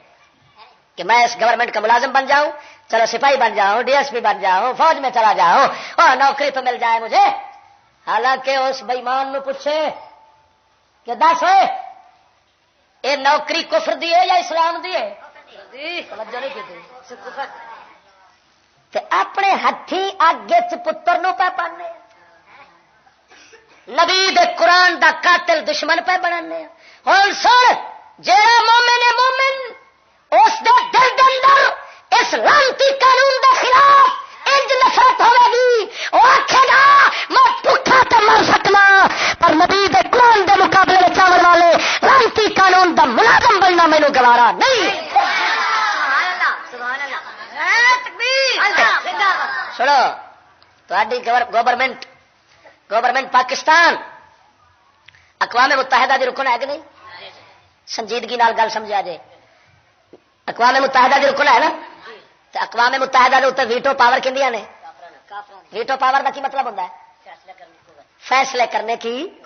کہ میں اس گورنمنٹ کا ملازم بن جاؤں چلو سپاہی بن جاؤں ڈی ایس پی بن جاؤں فوج میں چلا جاؤں اور نوکری تو مل جائے مجھے حالانکہ اس بےمان نو پوچھے کہ دس ہوئے یہ نوکری کفر دی ہے یا اسلام دی ہے اپنے ہاتھی اگ پتر نو پہ پانے نبی دے قرآن دا قاتل دشمن پہ بنانے ہوں سن جیڑا مومن ہے مومن اس دے دل دے اندر اس لعنتی قانون دے خلاف انج نفرت ہوے گی وہ آکھے گا میں بھوکا تے مر سکنا پر نبی دے قرآن دے مقابلے میں چاول والے لعنتی قانون دا ملازم بننا مینوں گوارا نہیں سنو تہاڈی گورنمنٹ پاکستان اقوام متحدہ دی رکن ہے کہ نہیں سنجیدگی نال گل سمجھا جائے اقوام متحدہ دی رکن ہے نا تو اقوام متحدہ کے اتنے ویٹو پاور کہندیاں نے ویٹو پاور کا کی مطلب ہوتا ہے فیصلے کرنے کی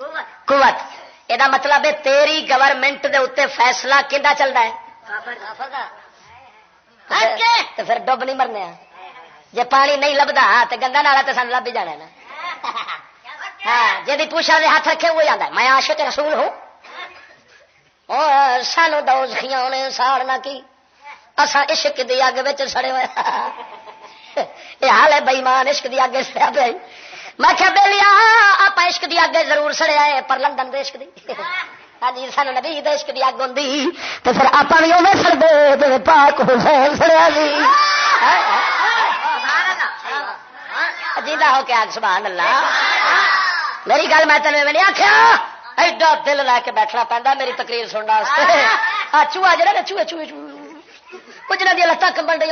قوت یہ مطلب ہے تیری گورنمنٹ دے اتنے فیصلہ کیندا چلتا ہے تو پھر ڈب نہیں مرنے جی پانی نہیں لبدا تو گندا نالا تو سن لب ہی جانا نا ہاں جی پوچھا سے ہاتھ رکھے وہی آتا میں عاشق رسول ہوں اور سانو دوزخیاں نے ساڑنا کی اسا عشق دی اگ وچ سڑے ہوئے یہ حال ہے بےمان عشق دی اگ سڑیا پیا میں کیا بیلیا آپ عشق دی اگ ضرور سڑیا ہے پر لندن دے عشق دی ہاں جی سانو نبی دے عشق دی اگ ہوندی تے پھر آپ بھی اوویں سڑدے جے پاک حسین سڑیا سی جیدا ہو کے آگ سبحان اللہ میری گل میں تینوں نہیں آخیا ایڈا دل لے کے بیٹھنا پہنتا میری تقریر سننے واسطے چوہا جڑا نا چوہے چوہے کچھ نہ دیا لتاں کمبن ڈی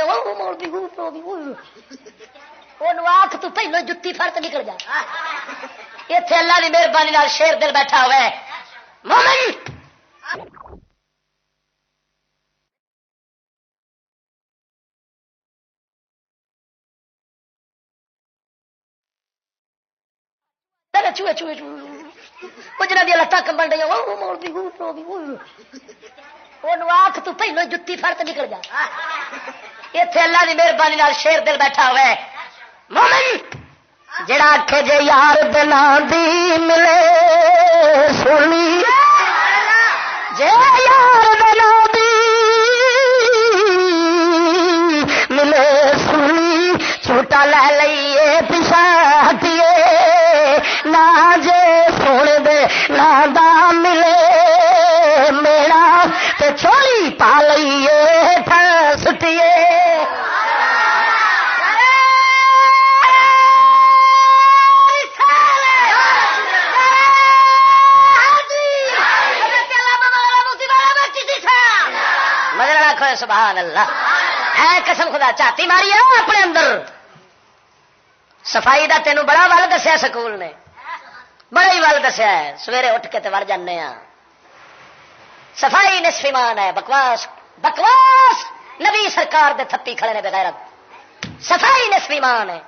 آخ تو پہلو جتی فرق نکل جا اتنے اللہ کی مہربانی نال شیر دل بیٹھا ہوا ہے مومن چوہے چوہے کچھ نہ دیا لتاں کمبن ڈی آخ تو پہلو جتی فرق نکل جا اتنے اللہ کی مہربانی نال شیر دل بیٹھا ہوا ہے مومن جڑا آکھے جے یار بنا دی ملے سونی جے یار بنا دی ملے سونی چھوٹا لے لئیے پیچھا ہٹیے نہ جے سونے دے نہ دا ملے میرا تے چولی پا لئیے سٹیے سبحان اللہ ہے قسم خدا چاتی ماری ہے اپنے اندر صفائی دا تینوں بڑا ول دسیا سکول نے بڑا ہی ول دسیا ہے سویرے اٹھ کے وڑ جانے ہاں صفائی نصف ایمان ہے بکواس بکواس نبی سرکار دے تھپی کھڑے نے بغیرت صفائی نصف ایمان ہے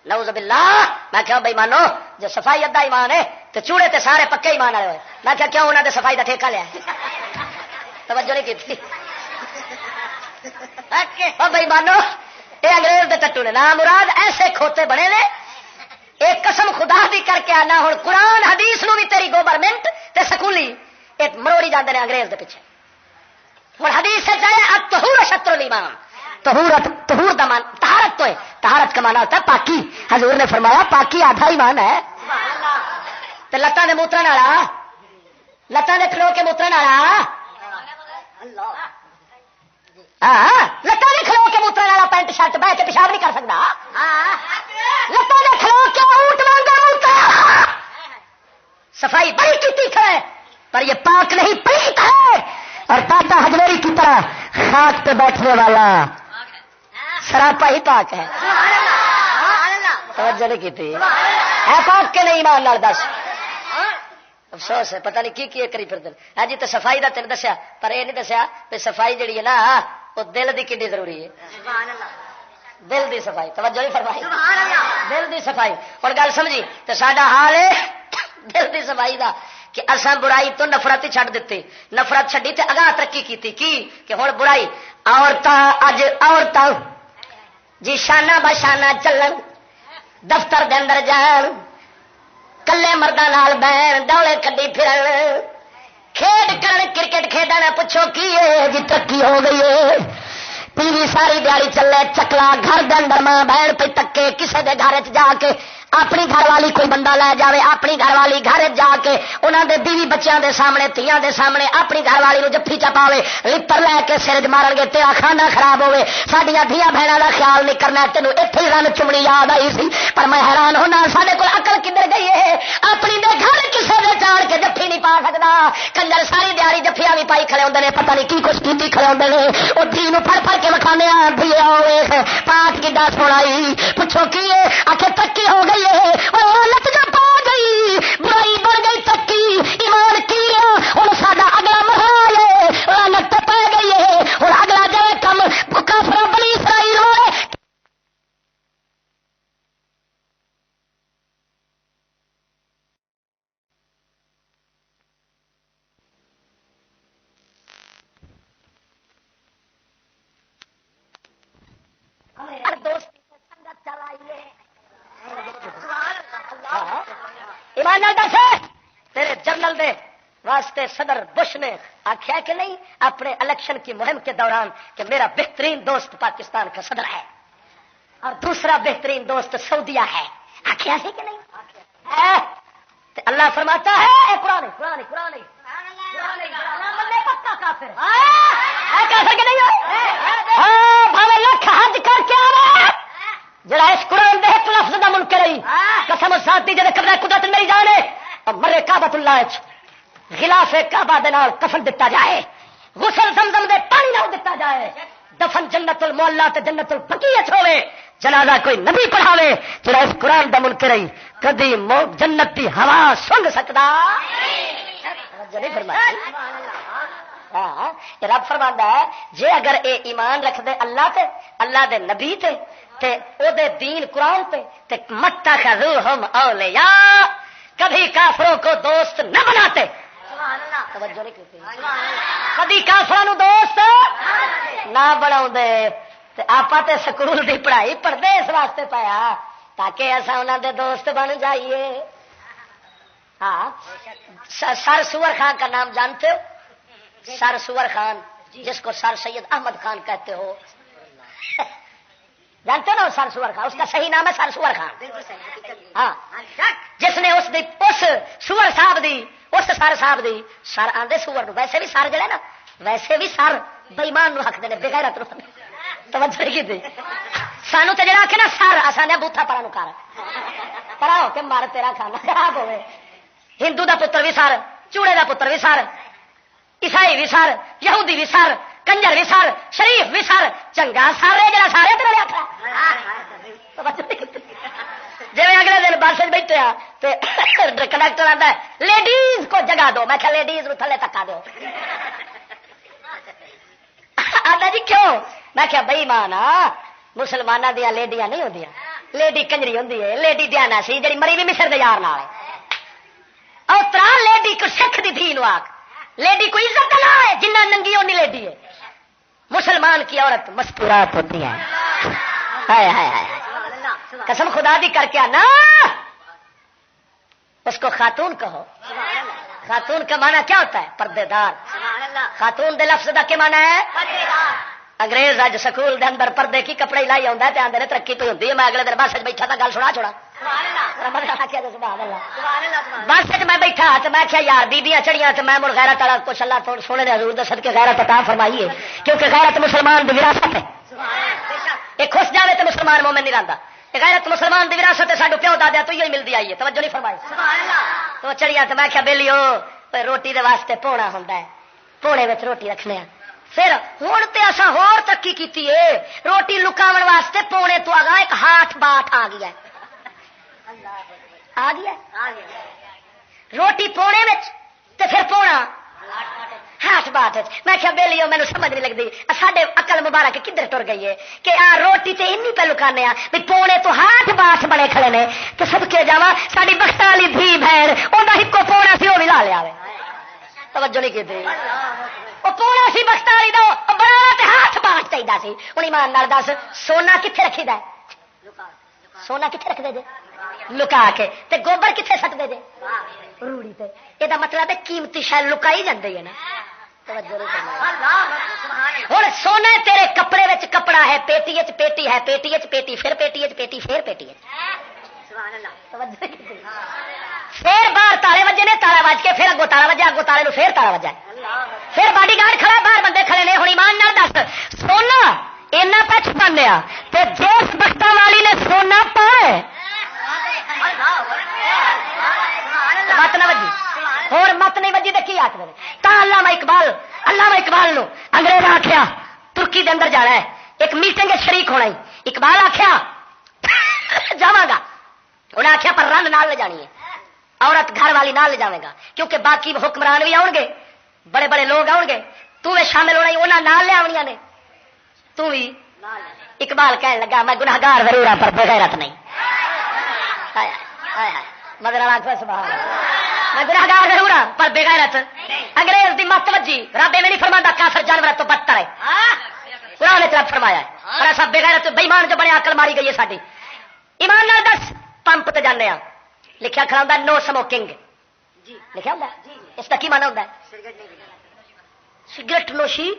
نعوذ باللہ میں کہا بھائی مانو جو صفائی ادھا ایمان ہے تو چوڑے تے سارے پکے ایمان والے ہوئے میں کہا کیوں انہوں نے صفائی دا ٹھیکہ لیا توجہ نہیں کی بھائی مانو یہ انگریز دے ٹٹو نے نام مراد ایسے کھوتے بنے نے ایک قسم خدا دی کر کے آنا ہوں قرآن حدیث نو بھی تیری گورنمنٹ تے سکولی ایک مروڑی جاندے نے انگریز دے پیچھے ہوں حدیث سے چاہے اب طہور شطر الایمان طہور دا مان طہارت تو ہے طہارت کا مانا ہوتا ہے پاکی حضور نے فرمایا پاکی آدھا ایمان ہے تے لتاں دے موترن والا لتاں دے کھلو کے موترن والا لتاں دے کھلو کے موترن والا پینٹ شرٹ بہ کے پیشاب نہیں کر سکتا لتاں دے کھلو کے اونٹ وانگا موتر صفائی بڑی کیتی کھڑے پر یہ پاک نہیں پلیت ہے اور پاتا ہجویری کی طرح خاک پہ بیٹھنے والا سراپا ہی پاک ہے توجہ نہیں کی تھی ہے پاک کے نہیں ایمان نال دس افسوس ہے پتہ نہیں کی کری پھر ہاں جی تو صفائی دا تین دسیا پر یہ نہیں دسیا کہ صفائی جڑی ہے نا وہ دل دی کنی ضروری ہے دل دی صفائی توجہ نہیں فرمائی دل دی صفائی اور گل سمجھی تو ساڈا حال ہے دل دی صفائی دا کہ اساں برائی تو نفرت ہی چھڈ دیتی نفرت چھڈی تے اگاں ترقی کیتی کی کہ ہن برائی عورتاں اج عورتاں جی شانہ بشانہ چلن دفتر دے اندر جان کلے مرداں نال بہن ڈولے کڈی پھرن کھیڈ کرن کرکٹ کھیڈنا پوچھو کی ہے جی ترقی ہو گئی ہے ٹی وی ساری دیہڑی چلے چکلا گھر دے اندر ماں بہن پہ تکے کسے دے گھر چ جا کے اپنی گھر والی کوئی بندہ لے جاوے اپنی گھر والی گھر جا کے انہاں دے بیوی بچیاں دے سامنے تیاں دے سامنے اپنی گھر والی نو جفی چپاوے لپر لے کے سر مارن گے تیرا کھانا خراب ہوے ساڈیاں دھیاں بہناں دا خیال نہیں کرنا تینوں ایتھے ہی رن چمڑی یاد آئی سی پر میں حیران ہونا ساڈے کول عقل کدھر گئی ہے اپنی دے گھر کسے دے چاڑ کے جفی نہیں پا سکدا کنجر ساری دیہڑی جفیاں بھی پائی کھڑے ہوندے نے پتہ نہیں کی کچھ کیتی کھڑے ہوندے نے او دھی نو پھڑ پھڑ کے وکھانے آ دھیے آ ویکھ پاٹ کڈا سونائی پوچھو کی ہے آکھے ترقی ہو گئی ہے لت جو پا گئی برائی بڑھ گئی ترقی ایمان کی ہوں ساڈا اگلا محال ہے لت پا گئی ہے اور اگلا جائے کم کافر بنی اسرائیل ہوئے ایمان نال دس تیرے جنرل دے واسطے صدر بش نے آخیا کہ نہیں اپنے الیکشن کی مہم کے دوران کہ میرا بہترین دوست پاکستان کا صدر ہے اور دوسرا بہترین دوست سعودیہ ہے؟ آخیا ہے کہ نہیں؟ اللہ فرماتا ہے قرآن پکا کافر کافر کے نہیں بھاوے لکھ حج کر کے آ جڑا اس قرآن دے ایک لفظ دا منکر رہی قسم ذات دی جے قبضہ قدرت میری جان ہے اور مرے کعبۃ اللہ وچ غلاف کعبہ دے نال کفن دتا جائے غسل زمزم دے پانی نال دتا جائے دفن جنت المعلا تے جنت البقیع ہوے جنازہ کوئی نبی پڑھاوے جڑا اس قرآن دا منکر رہی کدی جنت دی ہوا سنگ سکدا نہیں فرمایا رب فرماندا ہے جے اگر اے ایمان رکھ دے اللہ تے اللہ دے نبی تے او دے دین قرآن تے متخذوہم اولیاء کبھی کافروں کو دوست نہ بناتے توجہ نہیں کرتے کبھی کافروں دوست نہ بناؤ دے آپ سکول دی پڑھائی پڑھتے اس واسطے پایا تاکہ ایسا انہوں دے دوست بن جائیے. ہاں سر سور خان کا نام جانتے ہو؟ سر سور خان جس کو سر سید احمد خان کہتے ہو جانتے ہو نا سر سور خان؟ اس کا صحیح نام ہے سر سور خان. ہاں جس نے اس سور صاحب دی اس سر صاحب دی سر آندے سور نو ویسے بھی سر جڑے نا ویسے بھی سر بےمان نو حق دے بغیرت توجہ نہیں کی سانو تو جڑا کہ نا سر آسان بوتھا پرا نو کر پرا ہو کے مار تیرا کھانا خراب ہوئے. ہندو دا پتر بھی سر چوڑے دا پتر بھی سر عیسائی بھی سر یہودی بھی سر کنجر بھی سر شریف بھی سر چنگا سر ہے جڑا سارے تیرے آخر جی اگلے دن بس بیٹھے تو کنڈکٹر آتا ہے لیڈیز کو جگہ دو. میں کہ لیڈیز تھلے تکا دو. آتا جی کیوں؟ میں کیا بئی مانا مسلمانوں دیا لیڈیاں نہیں ہوندیاں. لیڈی کنجری ہوندی ہے. لیڈی دیانا سی جی مری بھی مصر دے یار نال اور ترا لیڈی کو سکھ دی دھی آخ لیڈی کو عزت نہ ہے جنہ ننگی اونی لیڈی ہے. مسلمان کی عورت مستورات ہوتی ہیں. ہائے ہائے ہائے قسم خدا دی کر کے آنا اس کو خاتون کہو. خاتون کا معنی کیا ہوتا ہے؟ پردے دار. خاتون دے لفظ دا کیا معنی ہے؟ انگریز اج سکول دے اندر پردے کی کپڑے لائی آتا ہے آدھے ترقی پہ ہوتی ہے. میں اگلے دن بس بیٹھا تھا گل سنا چھوڑا بس میں بیٹھا تو میں کیا یار بیبیاں چڑیاں تو میں مڑ غیرت والا کچھ اللہ تو سونے نے حضور دے صدقے غیرت عطا فرمائیے کیونکہ غیرت مسلمان دی وراثت ہے. یہ خوش جاوے تو مسلمان مومن نہیں رہتا. غیرت مسلمان دی وراثت ہے. ساڈو پیو دادیا تو ہی ملتی آئی ہے. توجہ نہیں فرمائی. تو چڑیاں تو میں کیا بیلی ہو روٹی دے واسطے پونا ہوتا ہے پونے میں روٹی رکھنے پھر ہوں تو اصا ہور ترقی کی روٹی لکاو واسطے پونے تو آگا ایک ہاتھ باٹ آ گیا روٹی پونے میں پھر پونا ہاتھ باٹ. میں کیا بیلی ہو مینو سمجھ نہیں لگتی ساڈے عقل مبارک کدھر ٹر گئی ہے کہ آ روٹی تے این پہ لکانے بھی پونے تو ہاتھ باٹ بنے کھڑے نے تو سب کے جا ساری بخت والی دھی بہن انہیں ایک پونا سی وہ بھی لا لیا. توجہ نہیں کی وہ پونا سی بخت والی دو بڑا ہاتھ باٹ چاہیے سی. ہوں ایمان نال دس سونا کتنے رکھی دا سونا کتنے رکھ دے جے لکا کے تے گوبر کتنے سٹ دے جے روڑی تے. یہ مطلب ہے قیمتی شاید لکائی جاتی ہے نا. ہوں سونا تیرے کپڑے وچ کپڑا ہے پیٹی پیٹی ہے پیٹی پیٹی پھر پیٹی پیٹی پھر پیٹی پھر باہر تالے وجے نے تالا وج کے پھر اگو تالا وجا اگو تالے نو پھر تالا وجا پھر باڈی گارڈ کھڑا باہر بندے کھڑے نے. ہوں ایمان نال دس سونا اینا پہ چھپانیا تے جس بختا والی نے سونا پائے مت نہ وجی اور مت نہیں وجی تو کی آخر تا علامہ اقبال نو انگریز آخیا ترکی دے اندر جانا ہے ایک میٹنگ شریک ہونا. اقبال آخیا جاواں گا. انہیں آخیا پر رن نال لے جانی ہے عورت گھر والی نال لے جائے گا کیونکہ باقی حکمران بھی آؤ گے بڑے بڑے لوگ آؤ گے تو شامل ہونا انہیں نال لے آنیاں نے تو بھی. اقبال کہنے لگا میں گناہگار ضرور ہوں پر بغیرت نہیں. مگر میں گناہگار ضرور ہوں پر بغیرت. انگریز دی مت وجی رب میں نہیں فرماتا کافر جانور تو بدتر ہے. قرآن نے طرف فرمایا ہے اور ایسا بغیرت بےمان جو بنے عقل ماری گئی ہے ساری. ایمان نال دس پمپ تے جانے لکھا کھڑا ہوتا نو سموکنگ لکھا ہوتا اس کا کی مانا ہوتا ہے سگریٹ نوشی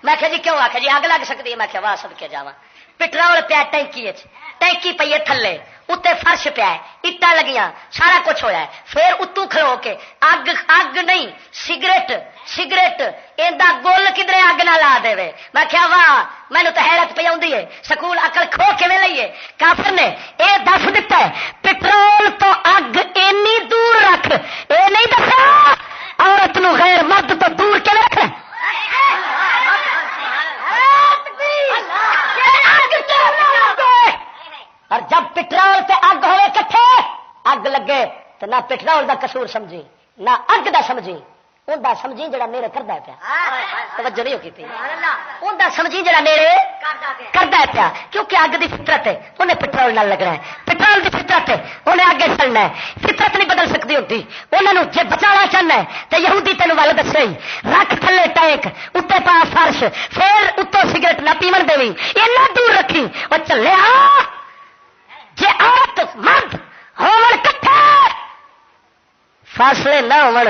میں کہ جی کیوں آخیا جی اگ لگ سکتی ہے میں کہ واہ سد کے جاوا پٹرول پیا ٹینکی ٹینکی پی ہے تھلے اتنے فرش پیا ہے اٹا لگیاں سارا کچھ ہویا ہے پھر اتو کھلو کے اگ اگ نہیں سگریٹ سگریٹ ایڈا گول کدھر اگ نہ لا دے میں کیا واہ مینو تو حیرت پی آئی ہے سکول اکل کھو کے لئیے کافر نے یہ دس دتا ہے پٹرول تو اگ اینی دور رکھ یہ نہیں دسا عورت نو غیر مرد تو دور کے رکھ اور جب پٹرول تے اگ ہوئے کٹھے اگ لگے تو نہ پٹرول دا قصور سمجھی نہ اگ دا سمجھی ان دا سمجھی جڑا میرے کردا پیا توجہ نہیں ہوئی ان دا سمجھی جڑا میرے کردا پیا کیونکہ اگ دی فطرت ہے انہیں پٹرول نہ لگنا ہے پٹرول دی فطرت ہے انہیں آگے چلنا ہے فطرت نہیں بدل سکتی ہوتی انہوں نے جے بچانا چاہنا ہے تو یہودی تینوں ول دسے ہی رکھ تھلے ٹینک اتنے پا فرش پھر اتوں سگریٹ نہ پیون دے اینا دور رکھی وہ چلے جے عورت مرد ہون کٹھے فاصلے نہ ہون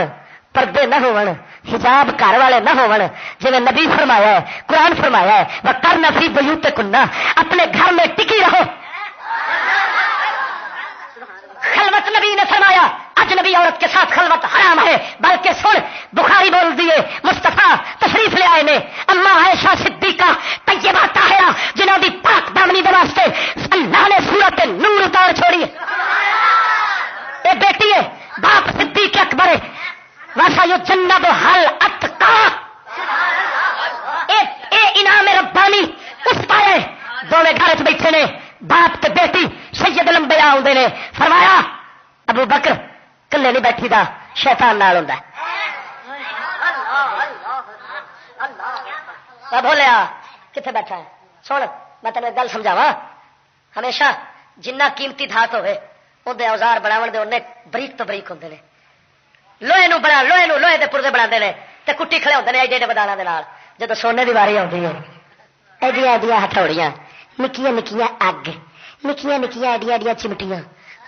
پردے نہ ہون حجاب گھر والے نہ ہون جی نبی فرمایا ہے قرآن فرمایا ہے وَقَرْنَ فِي بُيُوتِكُنَّ اپنے گھر میں ٹکی رہو خلوت نبی نے فرمایا اجنبی عورت کے ساتھ خلوت حرام ہے بلکہ سن بخاری بول دیے مصطفیٰ تشریف لے آئے نے اما عائشہ صدیقہ طیبہ طاہرہ جنہوں دی پاک دامنی دے واسطے اللہ نے سورت نور اتار چھوڑی اے بیٹی ہے باپ صدیق اکبر ہے واسا یو جنب حل اتقا اے انعام ربانی اس پائے دونوں گھر چ بیٹھے نے باپ تے بیٹی سید لمبیا آدھے نے فرمایا ابو بکر کلے نہیں بیٹھی دا شیطان نال ہوندا ہے بولیا کتنے بیٹھا ہے سن میں تینوں ایک گل سمجھاوا ہمیشہ جنہ قیمتی دھات ہوئے اندر اوزار بناون دے انہیں بریک تو بریک ہوندے نے لوہے نو بنا لوہے دے پردے بنا نے تے کٹی کھڑے ہوندے نے ایڈے ایڈے بدانا دے نال جدوں سونے دی واری آندی ہے ایڈیاں ایڈیاں ہتھوڑیاں نکیاں نکیاں اگ نکیاں نکیاں ایڈیاں ایڈیاں چمٹیاں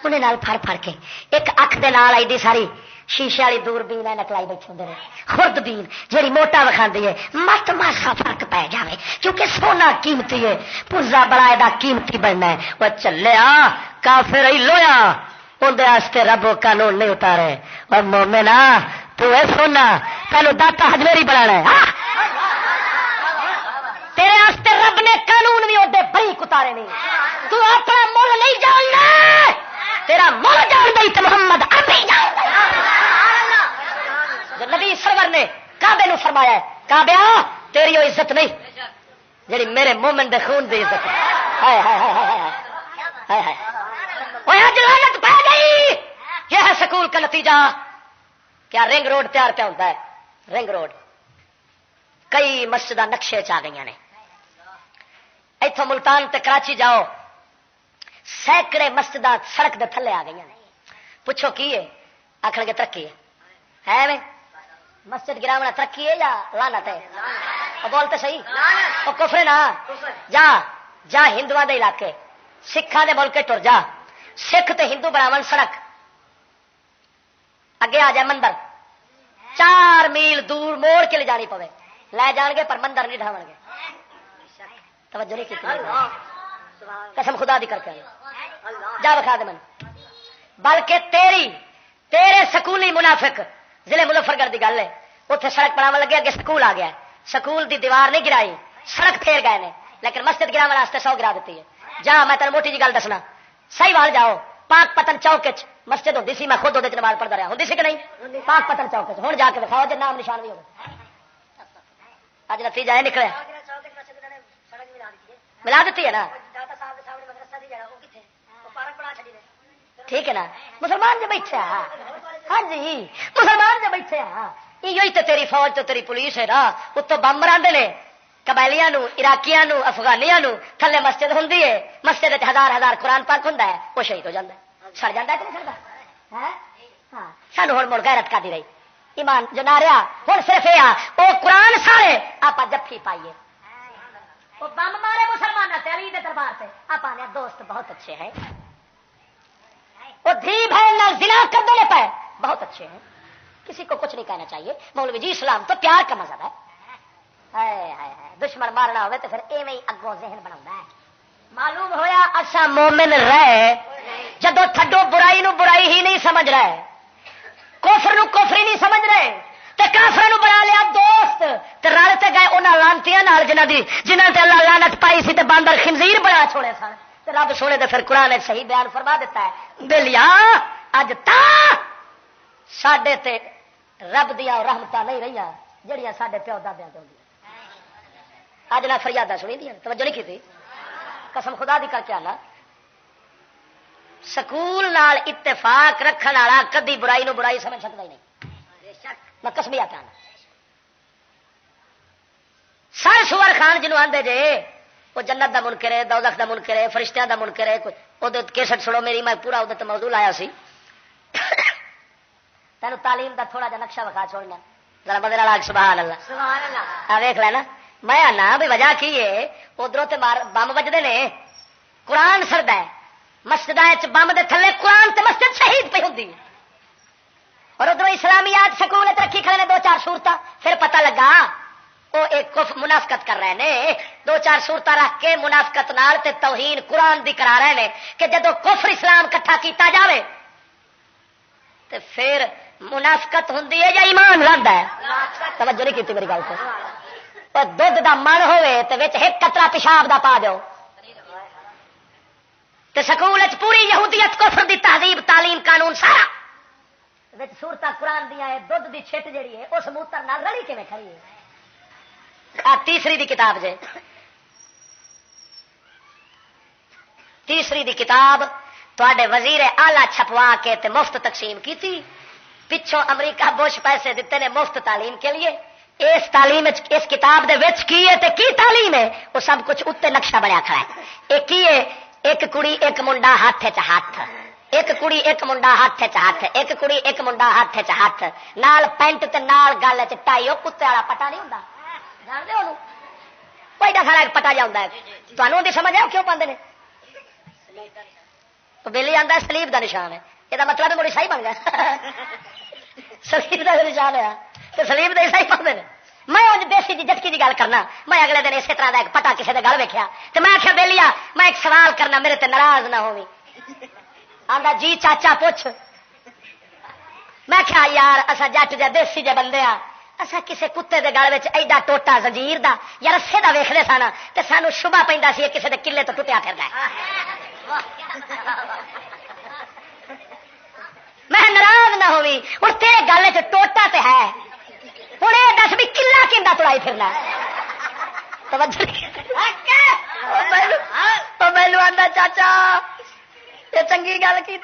انہیں نال پھڑ پھڑ کے ایک اکھ دے نال ایڈی ساری شیشے والی دوربین نکلائی بیٹھے ہوندے نے خرد بین جیڑی موٹا وکھاندی ہے مت ماسا فرق پی جاوے کیونکہ سونا قیمتی ہے پرزا بڑا ایڈا قیمتی بننا ہے وہ چلیا کافر ہی لویا اندر واسطے رب قانون نہیں اتارے اور مومنا تو اے سونا پہلو داتا ہجمیری بنانا ہے تیرے واسطے رب نے قانون بھی اڈے بریک اتارے نہیں تو اپنا مل نہیں جاننا تیرا مل جان گئی تو محمد ابھی جان جو نبی سرور نے کعبے نو فرمایا ہے کعبہ تیری وہ عزت نہیں جڑی میرے مومن دے خون دی عزت ہائے ہائے ہائے ہائے لعنت پہ گئی یہ ہے سکول کا نتیجہ کیا رنگ روڈ تیار پہ ہوتا ہے رنگ روڈ کئی مسجد نقشے چ آ گئی نے اتوں ملتان تے کراچی جاؤ سینکڑے مسجد سڑک دے تھلے آ گئی نے پوچھو کی ہے آخر گے ترقی ہے میں مسجد گراونا ترقی ہے یا لعنت ہے وہ بولتے صحیح وہ کفر نا جا جا ہندوؤں دے علاقے سکھاں دے ملک ٹر جا سکھ تے ہندو بناون سڑک اگے آ جائے مندر 4 میل دور موڑ کے لے جانی پوے لے جان گے پر مندر نہیں ڈھاون گے توجہ نہیں کی قسم خدا دی کر کے جا بکھا دے من بلکہ تیرے سکولی منافق ضلع مظفر گڑھ دی گل ہے اتنے سڑک بناون لگے اگے سکول آ گیا سکول دی دیوار نہیں گرائی سڑک پھیر گئے نے لیکن مسجد گراون واسطے 100 گرا دیتی ہے جا میں تینوں موٹی جی گل دسنا صحیح وال جاؤ پاک پتن چوک مسجد ہوتی سی میں خود وہ نماز پڑھتا رہا ہوں سی کہ نہیں پاک پتن چوک ہوں جا کے دکھاؤ جی نام نشان بھی ہوگا اج نتیجہ یہ نکلے ملا دیتی ہے نا ٹھیک ہے نا مسلمان جو بیٹھے ہاں جی مسلمان جو بیٹھے یہ تو تیری فوج تو تیری پولیس ہے نا اتوں بم مراندے نے قبائلیاں نو عراقیاں نو افغانیاں نو تھلے مسجد ہوندی ہے مسجد ہزار قرآن پاک ہوندا ہے وہ شہید ہو جاندا ہے سڑ جاندا ہے کہ نہیں سڑدا ہاں سانو ہن مڑ غیرت کادی رہی ایمان جو نہ رہا ہن صرف یہ او قرآن سارے آپ جفی پائیے وہ بم مارے مسلمانوں سے علی دے دربار سے آپ نے دوست بہت اچھے ہیں وہ دھی بہن نال زنا کر دینے پہ بہت اچھے ہیں، کسی کو کچھ نہیں کہنا چاہیے، مولوی جی اسلام تو پیار کا مذہب ہے۔ دشمن مارنا ہوئے تو پھر ایویں اگوں ذہن بنا ہے۔ معلوم ہویا اچھا مومن رہے جدو تھڈو برائی نو برائی ہی نہیں سمجھ رہے، کفر نو کفر ہی نہیں سمجھ رہے، تے کافر نو بنا لیا دوست، تے رل تے گئے انہاں لانتیاں نال جنہاں تے اللہ لعنت پائی سی تے باندر خنزیر بنا چھوڑے سن، تے رب سونے تے پھر قرآن نے صحیح بیان فرما دیتا ہے بلیا اج تا ساڈے تے رب دیا رحمتاں نہیں رہیاں جڑیاں ساڈے پیو دادیاں تے ہوندیاں۔ اج نہ فریاداں سنی دیا توجہ نہیں کی، قسم خدا دی کر کے آنا سکول نال اتفاق رکھن والا کدی برائی نو برائی سمجھ سکتا ہی نہیں، میں قسمیا پہ آنا۔ سر سور خان جنوب آدھے جے وہ جنت دا منکر ہے، دوزخ دا منکر ہے، فرشتیاں دا منکر ہے، وہ کیسٹ سنو میری، میں پورا وہ موضوع لایا سی تینوں تعلیم دا تھوڑا جا نقشہ وکھا چھوڑنا ذرا بدل والا سبحان اللہ سبحان اللہ ویکھ لینا۔ میں آنا بھی وجہ کی ہے ادھروں تے بم بجتے نے، قرآن سردا ہے مسجد بم دے تھلے قرآن تے مسجد شہید پہ ہوندی، اور ادھر اسلامیات سکول رکھی کھڑے نے 2-4 سورتاں، پھر پتہ لگا وہ ایک منافقت کر رہے ہیں، 2-4 سورتاں رکھ کے منافقت نال تے توہین قرآن دی کرا رہے ہیں کہ جدو کفر اسلام کٹھا کیتا جاوے تے پھر منافقت ہوندی ہے یا ایمان رہندا ہے؟ توجہ نہیں کیتی میری گل تے۔ دھد دا من ہوئے تے وچ ایک قطرہ پیشاب دا پا دیو تے سکول پوری یہودیت کفر دی تہذیب تعلیم قانون سارا وچ سورتاں قرآن دیاں ہے، دھد دی چھٹ جڑی ہے اس موتر نال رلی کیویں کھڑی ہے؟ آ تیسری دی کتاب جے، تیسری دی کتاب تواڈے وزیر اعلی چھپوا کے تے مفت تقسیم کیتی، پچھوں امریکہ بش پیسے دیتے نے مفت تعلیم کے لیے۔ اس تعلیم اس کتاب دے وچ کی ہے تے کی تعلیم ہے وہ سب کچھ اتنے نقشہ بنیا کھڑا ہے۔ ایک کی ہے ایک کڑی ایک منڈا ہاتھ چ ہاتھ، ایک کڑی ایک منڈا ہاتھ چ ہاتھ، ایک کڑی ایک منڈا ہاتھ چ ہاتھ، نال پینٹ تے نال گل چ ٹائی، وہ کتے والا پٹا نہیں ہوندا جان دے اونوں کوئی دا کھڑا ایک پٹا جا ہوندا ہے، تانوں دی سمجھ آ کیوں پاندے نے؟ تو بیلی آندا سلیب دا نشان ہے، یہ مطلب ہے مڑی صحیح بن گیا سلیب دا نشان ہے تو سلیب دے صحیح پاندے نے۔ میں انج دیسی جی جٹکی جی گل کرنا، میں اگلے دن اسی طرح دا ایک پٹا کسی دے گل ویکھیا تے میں آکھیا بیلیا میں ایک سوال کرنا میرے تے ناراض نہ ہوویں۔ آندا جی چاچا پوچھ۔ میں آکھیا یار اسا جٹ جے دیسی جے بندے آ، اسا کسے کتے دے گل وچ ایڈا ٹوٹا زنجیر دا یا رسے دا ویکھدے سن تے سانو شبہ پیندا سی کسے دے کلے تو ٹوٹیا پھردا ہے۔ میں ناراض نہ ہوویں، ہن تیرے گل وچ ٹوٹا تے ہے، ہوں یہ دس بھی کلا کیندا تڑائی پھرنا مینو آندا چاچا یہ چنگی گل کی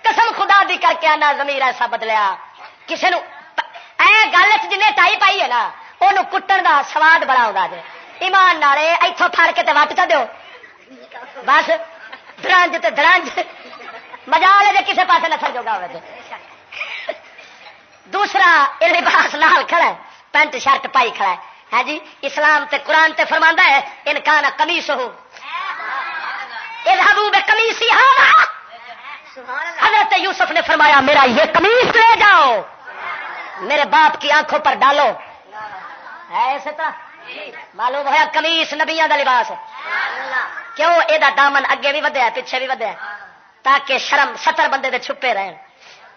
قسم خدا دی کر کے آنا ضمیر ایسا بدلیا کسی نو اے گل جن ٹائی پائی ہے نا وہ کٹن دا سواد بڑا ہوتا جی ایمان نالے اتوں پھڑ کے تے وٹ چ دیو بس درنج تے درنج مزہ لے جے کسے پاسے نسل جوگا ہوئے دوسرا یہ لباس نال کھڑا ہے پینٹ شرٹ پائی کھڑا ہے ہاں جی اسلام تے قرآن تے فرماندا ہے ان کان قمیص ہو اذهبوا بقمیصی ھذا حضرت یوسف نے فرمایا میرا یہ قمیص لے جاؤ میرے باپ کی آنکھوں پر ڈالو ہے اسی طرح معلوم ہوا قمیص نبیاں دا لباس ہے کیوں اے دا دامن اگے بھی ودیا پیچھے بھی ودیا تاکہ شرم ستر بندے دے چھپے رہن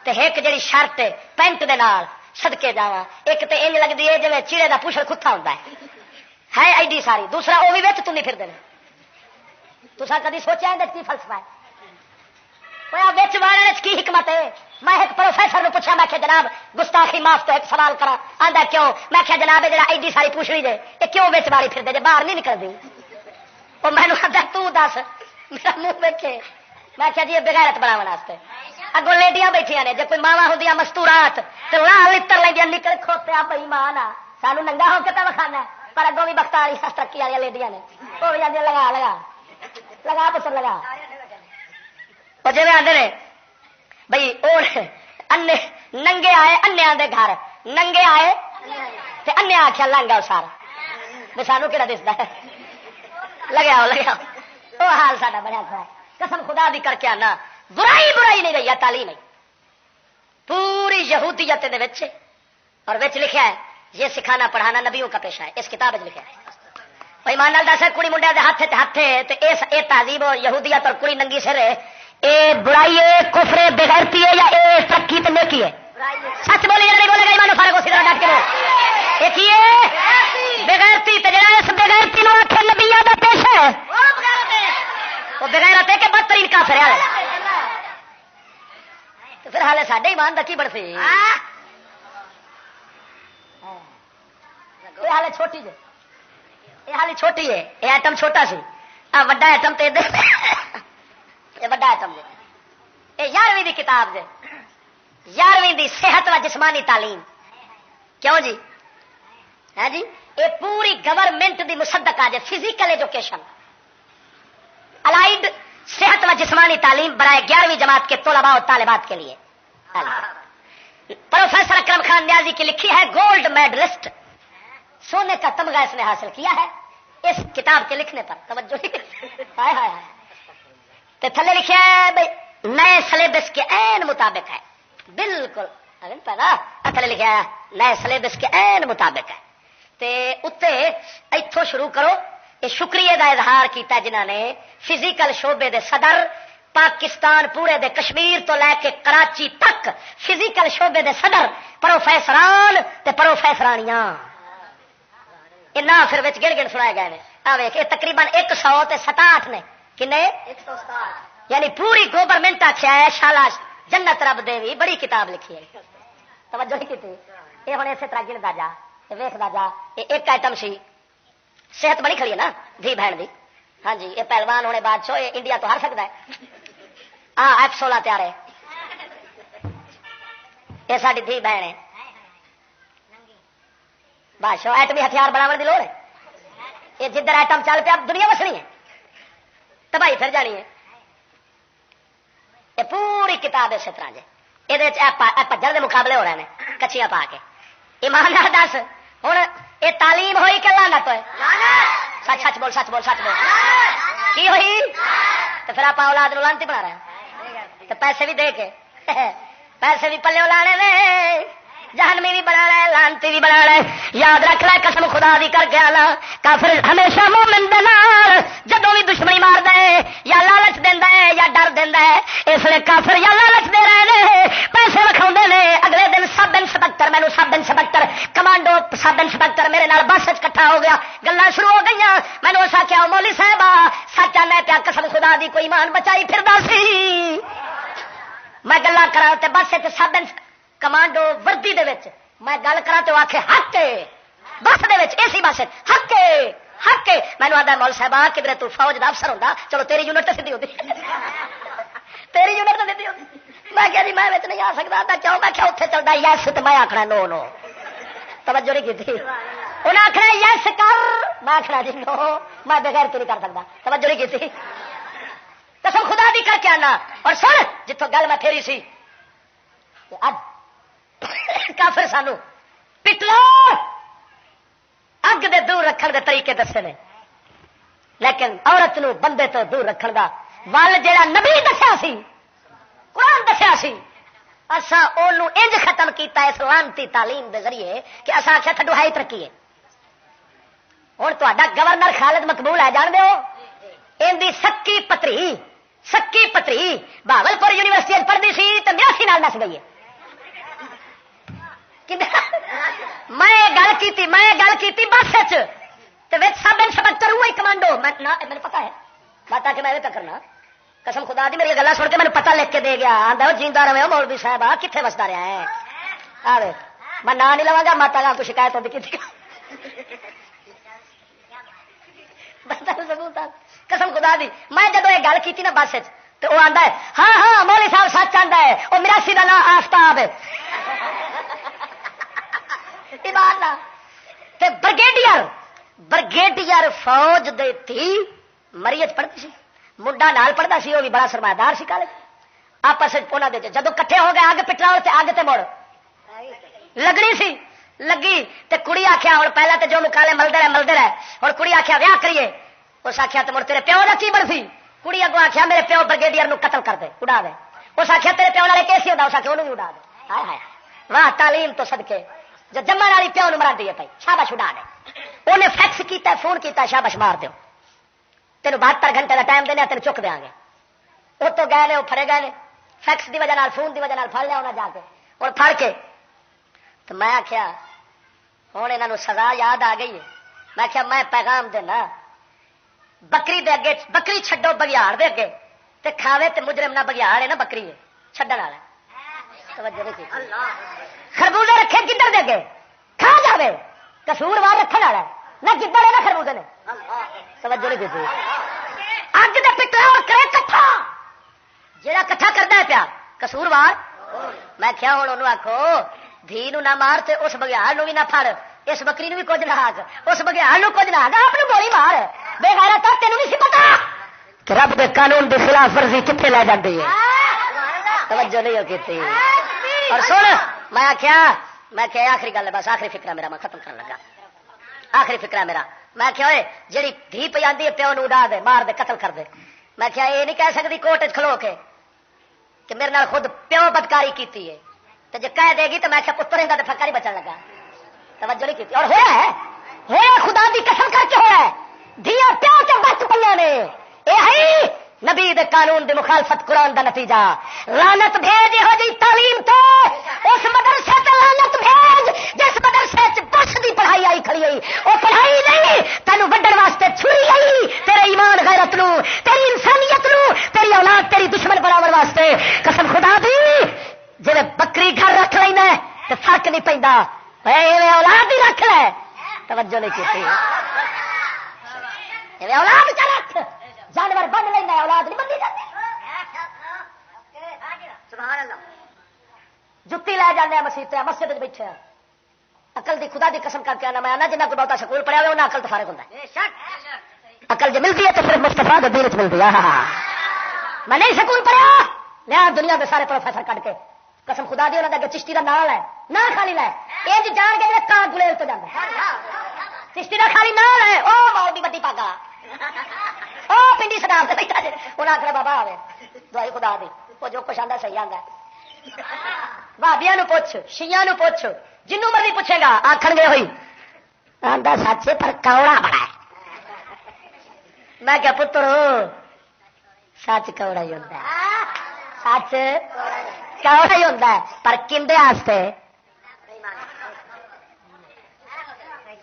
تے ایک جڑی شرٹ پینٹ دے نال صدکے جاواں ایک تے انج لگدی ہے جویں چیڑے دا پوچھل کھٹا ہوندا ہے ایڈی ساری دوسرا او بھی وچ تُنی پھردے نے تساں کدی سوچیا ہے کی فلسفہ ہے اوے وچ وارن وچ کی حکمت ہے میں ایک پروفیسر نو پوچھا میں کہ جناب گستاخی معاف تو ایک سوال کرا آندا کیوں میں کہ جناب جڑا ایڈی ساری پوچھڑی جے اے کیوں وچ واری پھردے جے باہر نہیں نکلدی او مینوں آندا تو دس میرا منہ ویکھے میں کہ جی بغیرت بناون واسطے اگوں لیڈیاں بیٹھیاں نے جے کوئی ماواں ہوندیاں مستورات تے لا لتر لیندیاں نکل کھوتیا بے ایمان آ سانو ننگا ہو کے تے وکھانا پر اگوں بھی بختاری ترقی والی لیڈیاں نے او بھی آندے لگا لگا لگا پتر لگا او جے آندے نے بھئی او انے ننگے آئے انیاں دے گھر ننگے آئے تے انیا آکھیا لنگا سارا بے سانو کیڑا دسدا ہے لگاؤ وہ حال ساڈا بنیا کھڑا ہے. قسم خدا دی کر کے آنا برائی نہیں رہی ہے تعلیم ہے پوری یہودیت دے وچ اور وچ لکھا ہے یہ سکھانا پڑھانا نبیوں کا پیشہ ہے. اس کتاب لکھا ہے ایمان نال دس کڑی منڈیا دے ہاتھ تے اے تہذیب یہودیت اور کڑی ننگی سر اے برائی ہے کفر ہے بغیرتی ہے یا اے ترقی تے نیکی ہے؟ سچ بولی نہیں بولے گا ایمان فارغ اسی طرح ڈٹ کے بول. ایک ہی بغیرتی تے جڑا اس بغیرتی نو آکھے نبیوں دا پیشہ ہے وہ بغیرت ہے کہ بدترین کافر ہے. تو پھر حالے ساڈے ایمان دا کی بڑھ سی یہ حالے چھوٹی جے یہ حالی چھوٹی ہے یہ ایٹم چھوٹا سی وڈا ایٹم تے یہ وڈا ایٹم جے یہ 11ویں دی کتاب جے 11ویں دی صحت و جسمانی تعلیم کیوں جی ہے جی یہ پوری گورنمنٹ دی مصدق آ جائے فزیکل ایجوکیشن الائڈ صحت و جسمانی تعلیم برائے 11ویں جماعت کے طلباء اور طالبات کے لیے. پروفیسر اکرم خان نیازی کی لکھی ہے گولڈ میڈلسٹ سونے کا تمغہ اس نے حاصل کیا ہے اس کتاب کے لکھنے پر. توجہ تے تھلے لکھا ہے بھائی نئے سلیبس کے عین مطابق ہے بالکل تھلے لکھا ہے نئے سلیبس کے عین مطابق ہے. تے اتنے اتوں شروع کرو. یہ شکریہ دا اظہار کیتا جنہوں نے فزیکل شعبے دے صدر پاکستان پورے دے کشمیر تو لے کے کراچی تک فزیکل شعبے دے صدر پروفیسران تے پروفیسرانیاں یہ نہ پھر گن سنائے گئے ہیں. یہ تقریباً 167 نے کنے 167 یعنی پوری گورنمنٹ آخیا ہے شالا جنت رب دے بھی بڑی کتاب لکھی ہے. توجہ نہیں کی یہ ہوں اسی طرح گنتا جا ویختا جا. یہ ایک آئٹم سی صحت بڑی کھڑی ہے نا دھی بہن دی. ہاں جی یہ پہلوان ہونے بعد چو یہ انڈیا تو ہار سکتا ہے. ہاں F-16 تیار ہے یہ ساری دھی بہن ہے بادشاہ ایٹمی ہتھیار بنانے کی لوڑ ہے. یہ جدھر ایٹم چل پیا دنیا وسنی ہے تباہی پھر جانی ہے. یہ پوری کتاب اسی طرح جی یہ پجڑ کے مقابلے ہو رہے ہیں کچھیاں پا کے. ایماندار دس ہوں یہ تعلیم ہوئی کہ لعنت ہوئے؟ سچ سچ بول سچ بول سچ بول کی ہوئی؟ تو پھر آپ اولاد نو لعنتی بنا رہے ہیں تو پیسے بھی دے کے پیسے بھی پلے لانے نے جہنمی بھی بنا رہے لانتی بھی بنا رہے. یاد رکھ لے قسم خدا دی کر کے آنا کافر ہمیشہ مومن دے نال جدوں بھی دشمنی مار دے یا لالچ دیندا ہے یا ڈر دیندا ہے اس لیے کافر یا لالچ دے رہے نے پیسے وکھاوندے نے. اگلے دن سب انسپیکٹر مینوں سب انسپیکٹر کمانڈو سب انسپیکٹر میرے نال بس وچ کٹھا ہو گیا گلاں شروع ہو گئیاں. مینوں اس آکھیا مولوی صاحب سچ آنا پیا قسم خدا دی کوئی ایمان بچائی پھردا سی. میں گلاں کراں تے بس تے سب کمانڈو وردی دے وچ میں گل کرا تو آخے حق بس دے وچ اسی بس حق حق مینو آدھا مول صاحب کدھر تو فوج دا افسر ہوتا چلو تیری یونٹ تو سیدھی ہوتی تیری یونٹ تو سیدھی ہوتی. میں کہا جی میں نہیں آ سکتا آتا کیوں میں کیا اتنے چلتا یس تو میں آخنا نو نو. توجہ نہیں کی انہیں آخنا یس کر میں آخنا جی نو میں بغیر تو نہیں کر سکتا. توجہ نہیں کی قسم خدا دی کر کے آنا. اور سن جتوں گل میں پھیری سی اب کافر سانو پٹلو اگ دے دور رکھن دے طریقے دسے نے لیکن عورت نو بندے تو دور رکھن دا ول جیڑا نبی دسیا سی قرآن دسیا سی اسا اونوں انج ختم کیتا اس لعنتی تعلیم دے ذریعے کہ اسا آخیا تھڈو ہے ترقی ہے. ہن تہاڈا گورنر خالد مقبول ہے جان دیو ان دی سکی پتری بہاولپور یونیورسٹی پڑھتی سی تو 82 نال نس گئی ہے. میں گل کی بس سب انسپیکٹر ہوئی کمانڈو میرے پتا ہے بات کہ میں کرنا قسم خدا دی میری گلا سن کے مجھے پتا لکھ کے دے گیا آدھا جیتا رہے مولوی صاحب کتنے وستا رہا ہے. میں نام نہیں لوا گا ماتا کا کوئی شکایت ہوتی کی قسم خدا دی میں جب یہ گل کی نا بس تو وہ آتا ہے ہاں ہاں مولوی صاحب سچ آتا ہے وہ میرا سی کا نام آفتاب ہے. برگیڈیئر فوج دے تھی مریت پڑھتی سی منڈا نال پڑھتا سی وہ بھی بڑا سرمایہ سی کالج آپس جدو کٹھے ہو گئے اگ پٹرول سے اگ تے مڑ لگنی سی لگی تے کڑی آخیا ہوں پہلے تو جو مکالے ملتے رہے ہوں کڑی آخیا ویاہ کریے اس آخیا تو مڑ تیرے پیو کا کی بن سی کڑی اگوں آخیا میرے پیو بریگیڈیئر نو قتل کر دے اڑا دے اس آخیا تیرے پیو والے کیسی ہوتا اس آخیا انہوں بھی اڑا دے ہائے ہائے واہ تعلیم تو صدقے جو جمن والی پیو نو مرا دی ہے پی شاباش اڑا دے انہیں فیکس کیتا فون کیتا شاباش مار دیو تینوں 72 گھنٹے کا ٹائم دینا تین چک دیا گے وہ تو گئے نے وہ پھڑے گئے نے فیکس دی وجہ فون دی وجہ پھڑ لیا انہیں جا کے اور پھڑ کے تو میں آخیا ہوں یہاں سزا یاد آ گئی ہے میں آخیا میں پیغام دینا بکری دے اگے بکری چھڈو بگیاڑ دے اگے تے کھاوے تے مجرم نہ بگیاڑ ہے نا بکری ہے چھڈن والا توجہ نہیں کی خربوزے رکھے گدڑ دے اگے کھا جاوے قصوروار رکھن والا نہ گدڑ ہے نہ خربوزے نے توجہ نہیں کی اگ دے پٹلا اور کرے کٹھا جیڑا کٹھا کردا ہے پیا قصوروار میں کیا ہوں انہوں آخو دھی نہ مار تے اس بگیاڑ نو بھی نہ پھڑ اس بکری نو بھی کچھ نہ آگ اس بگیاڑ نو کچھ نہ آگ آپ گولی مار بے غیرت تینوں نہیں سی پتا کہ رب دے قانون دی خلاف ورزی کتنے لے جاتی ہے توجہ نہیں کی اور سن میں کیا آخری گل ہے بس آخری فکرہ میرا میں ختم کرنے لگا آخری فکرہ میرا میں کیا ہوئے جیڑی دھی پہ آتی ہے پیو نو اڑا دے مار دے قتل کر دے میں کیا یہ نہیں کہہ سکتی کوٹ کھلو کے کہ میرے نال خود پیو بدکاری کیتی ہے تو جے کہہ دے گی تو میں کیا پتر رہتا تو پھکا نہیں بچن لگا توجہ نہیں کی اور ہوا خدا دی قسم کر کے ہوا ہے دھیاں پیو کے بچ پہ نے یہ نبی دے قانون دی مخالفت قرآن دا نتیجہ لعنت بھیج یہو جی تعلیم تو اس مدرسے تے لعنت بھیج جس مدرسے چ بش دی پڑھائی آئی کھڑی ہوئی وہ پڑھائی نہیں تینوں وڈن واسطے چھری آئی تیرے ایمان غیرت نو تیری انسانیت نو تیری اولاد تیری دشمن بناون واسطے قسم خدا دی جے بکری گھر رکھ لینا تے فرق نہیں پیندا اے اولاد ہی رکھ لے توجہ نہیں کیتی اے اولاد چ رکھ جانور بن لینا اولاد نہیں بنتی جاتی سبحان اللہ جتی لے جانے مسیح مسجد بیٹھے اقل دی خدا دی قسم کر کے آنا میں آنا جنہیں کوئی بہت سکول پڑھا ہوا انہیں اقل تو فارغ ہوتا ہے اقل جو ملتی ہے تو صرف مستفا دین چ ملتی ہے میں نہیں سکول پڑھا لیا دنیا کے سارے پروفیسر کٹ کے قسم خدا دی انہوں نے چشتی کا نام ہے نہ خالی لے یہ جان کے کان گلیل تو جانا چشتی کا خالی نام ہے وہ بہت بڑی پاگا وہ پنڈی سدار سے بیٹھا انہیں آخر بابا آئے دوائی خدا دی وہ جو کچھ آتا صحیح آتا بھابیا نو پوچھ شیاں نو پوچھ جنوں مرضی پوچھے گا آخر گے ہوئی آتا سچ پر کوڑا بڑا ہے میں کیا پتر سچ کوڑا ہی ہوتا ہے سچ کوڑا ہی ہوتا ہے پر کندے واسطے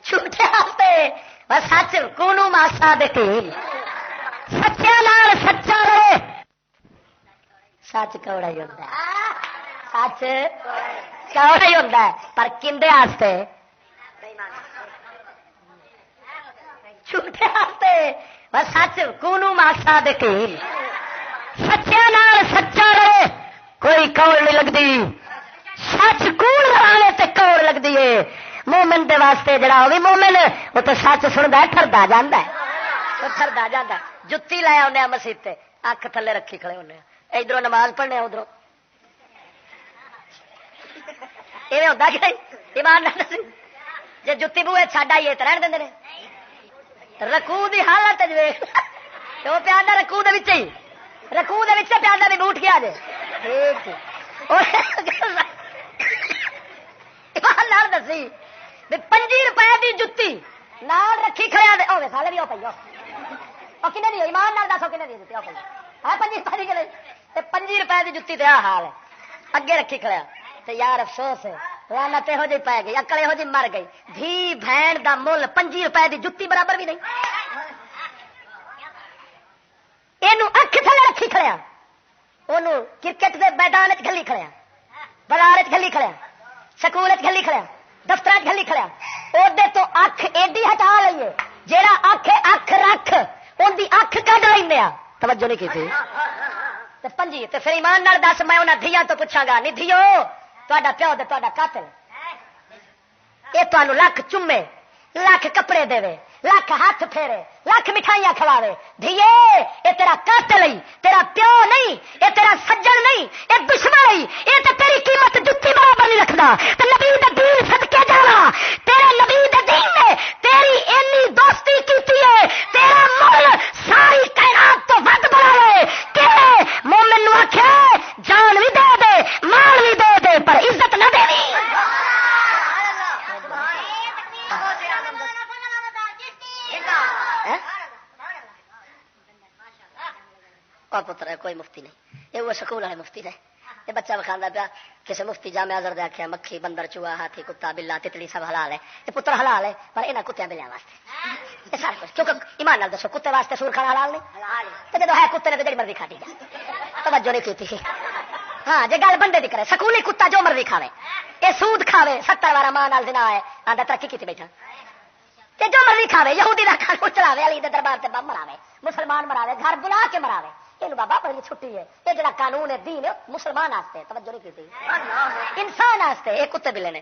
جھوٹے واسطے بس سچ کونو ماسا دیتی سچیا نال سچا رہے سچ کوڑا ہی ہوتا ہے سچ کوڑا ہی ہوتا ہے پر کندے واسطے جھوٹے واسطے بس سچ کونو ماسا دیتی سچیا نال سچا رہے کوئی کوڑ نہیں لگتی سچ کوڑ لڑانے تے کوڑ لگتی ہے مومن دے واسطے جڑا ہوگی مومن وہ تو سچ سنتا ٹردا جانا ہے ٹردا جانا جتی لایا انہیں مسیح اکھ تھلے رکھی کھڑے ہونے ادھر نماز پڑھنے ادھر یہ ہوتا کہ ایمان جی جتی بوے چڈ آئیے تو رہن دیں رکوع دی حالت وہ پیادا رکوع دے وچ ہی رکوع دے وچ پیادا بھی بوٹ گیا جی ایمان دسی 5 روپے کی جتی نال رکھی کھڑے ہوے سالے بھی پی کنے دی ایمان نال دسو کنے دی جتی ہے 5 روپے کی 5 روپے کی جتی تے حال ہے اگے رکھی کھڑا تے یار افسوس ہے لعنت ہو جی پی گئی اکل ہو جی مر گئی دھی بہن دا مل 5 روپے کی جتی برابر بھی نہیں یہ اکھ تھلے رکھی کھڑیا انہوں کرکٹ کے میدان گلی کھڑیا بازار گلی کھڑیا سکول گلی کھڑیا دفتر گلی کھڑیا ادھر تو اکھ ایڈی ہٹا لیے جیڑا اکھ رکھ ان کی اکھ کڈ لینا توجہ نہیں کی پنجی تو پھر ایمان نال دس میں انہیں دھیاں تو پوچھا گا نہیں دھیو تا پیو دے تا قاتل یہ تمہیں لکھ چومے لکھ کپڑے دے لکھ ہاتھ پھیرے لکھ مٹھائیاں کھواوے دھیے یہ تیرا قاتل ہی تیرا پیو نہیں یہ تیرا سجن نہیں یہ دشمن ہی یہ تو تیری قیمت جتی برابر نہیں رکھتا تو نبی دے دین صدقے جانا تیرے نبی دے دین نے تیری اینی دوستی کیتی ہے تیرا مول کوئی مفتی نہیں، یہ وہ سکول والے مفتی نے. یہ بچہ بخاندہ پیا کسی مفتی جامع ازہر دے آخیا مکھی بندر چوہا ہاتھی کتا بلا تتلی سب حلال ہے، یہ پتر حلال ہے پر یہاں کتیا بلیاں واسطے یہ سارا کچھ. کیونکہ ایمان نال دسو کتے واسطے سور کھانا حلال نہیں؟ تو جب ہے کتے نے تو جی مرضی کھا دی جا، توجہ نہیں کی. ہاں جی گل بندے دی کرے سکولی کتا جو مرضی کھاوے، یہ سود کھاوے 70 وارا ماں نال زنا ہے آندا ترقی کی بیٹھا، تے جو مرضی کھاوے یہودی دا قانون چلاوے، علی دے دربار تے بم مراوے، مسلمان مراوے، گھر بلا کے مراوے، یہ بابا بڑی چھٹی ہے. یہ جڑا قانون ہے دین ہے مسلمان واسطے، توجہ نہیں کی انسان واسطے. یہ کتے بلے نے.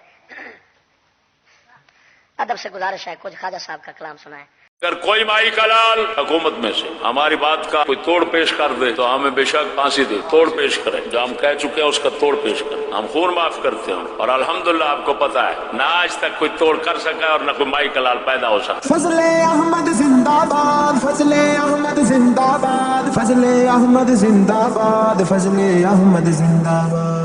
ادب سے گزارش ہے کچھ خواجہ صاحب کا کلام سنا ہے. اگر کوئی مائی کا لال حکومت میں سے ہماری بات کا کوئی توڑ پیش کر دے تو ہمیں بے شک پھانسی دے، توڑ پیش کرے. جو ہم کہہ چکے ہیں اس کا توڑ پیش کریں. ہم خون معاف کرتے ہیں اور الحمدللہ آپ کو پتا ہے نہ آج تک کوئی توڑ کر سکا اور نہ کوئی مائی کا لال پیدا ہو سکا. فضل احمد زندہ باد، فضل احمد زندہ باد، فضل احمد زندہ باد، فضل احمد زندہ باد.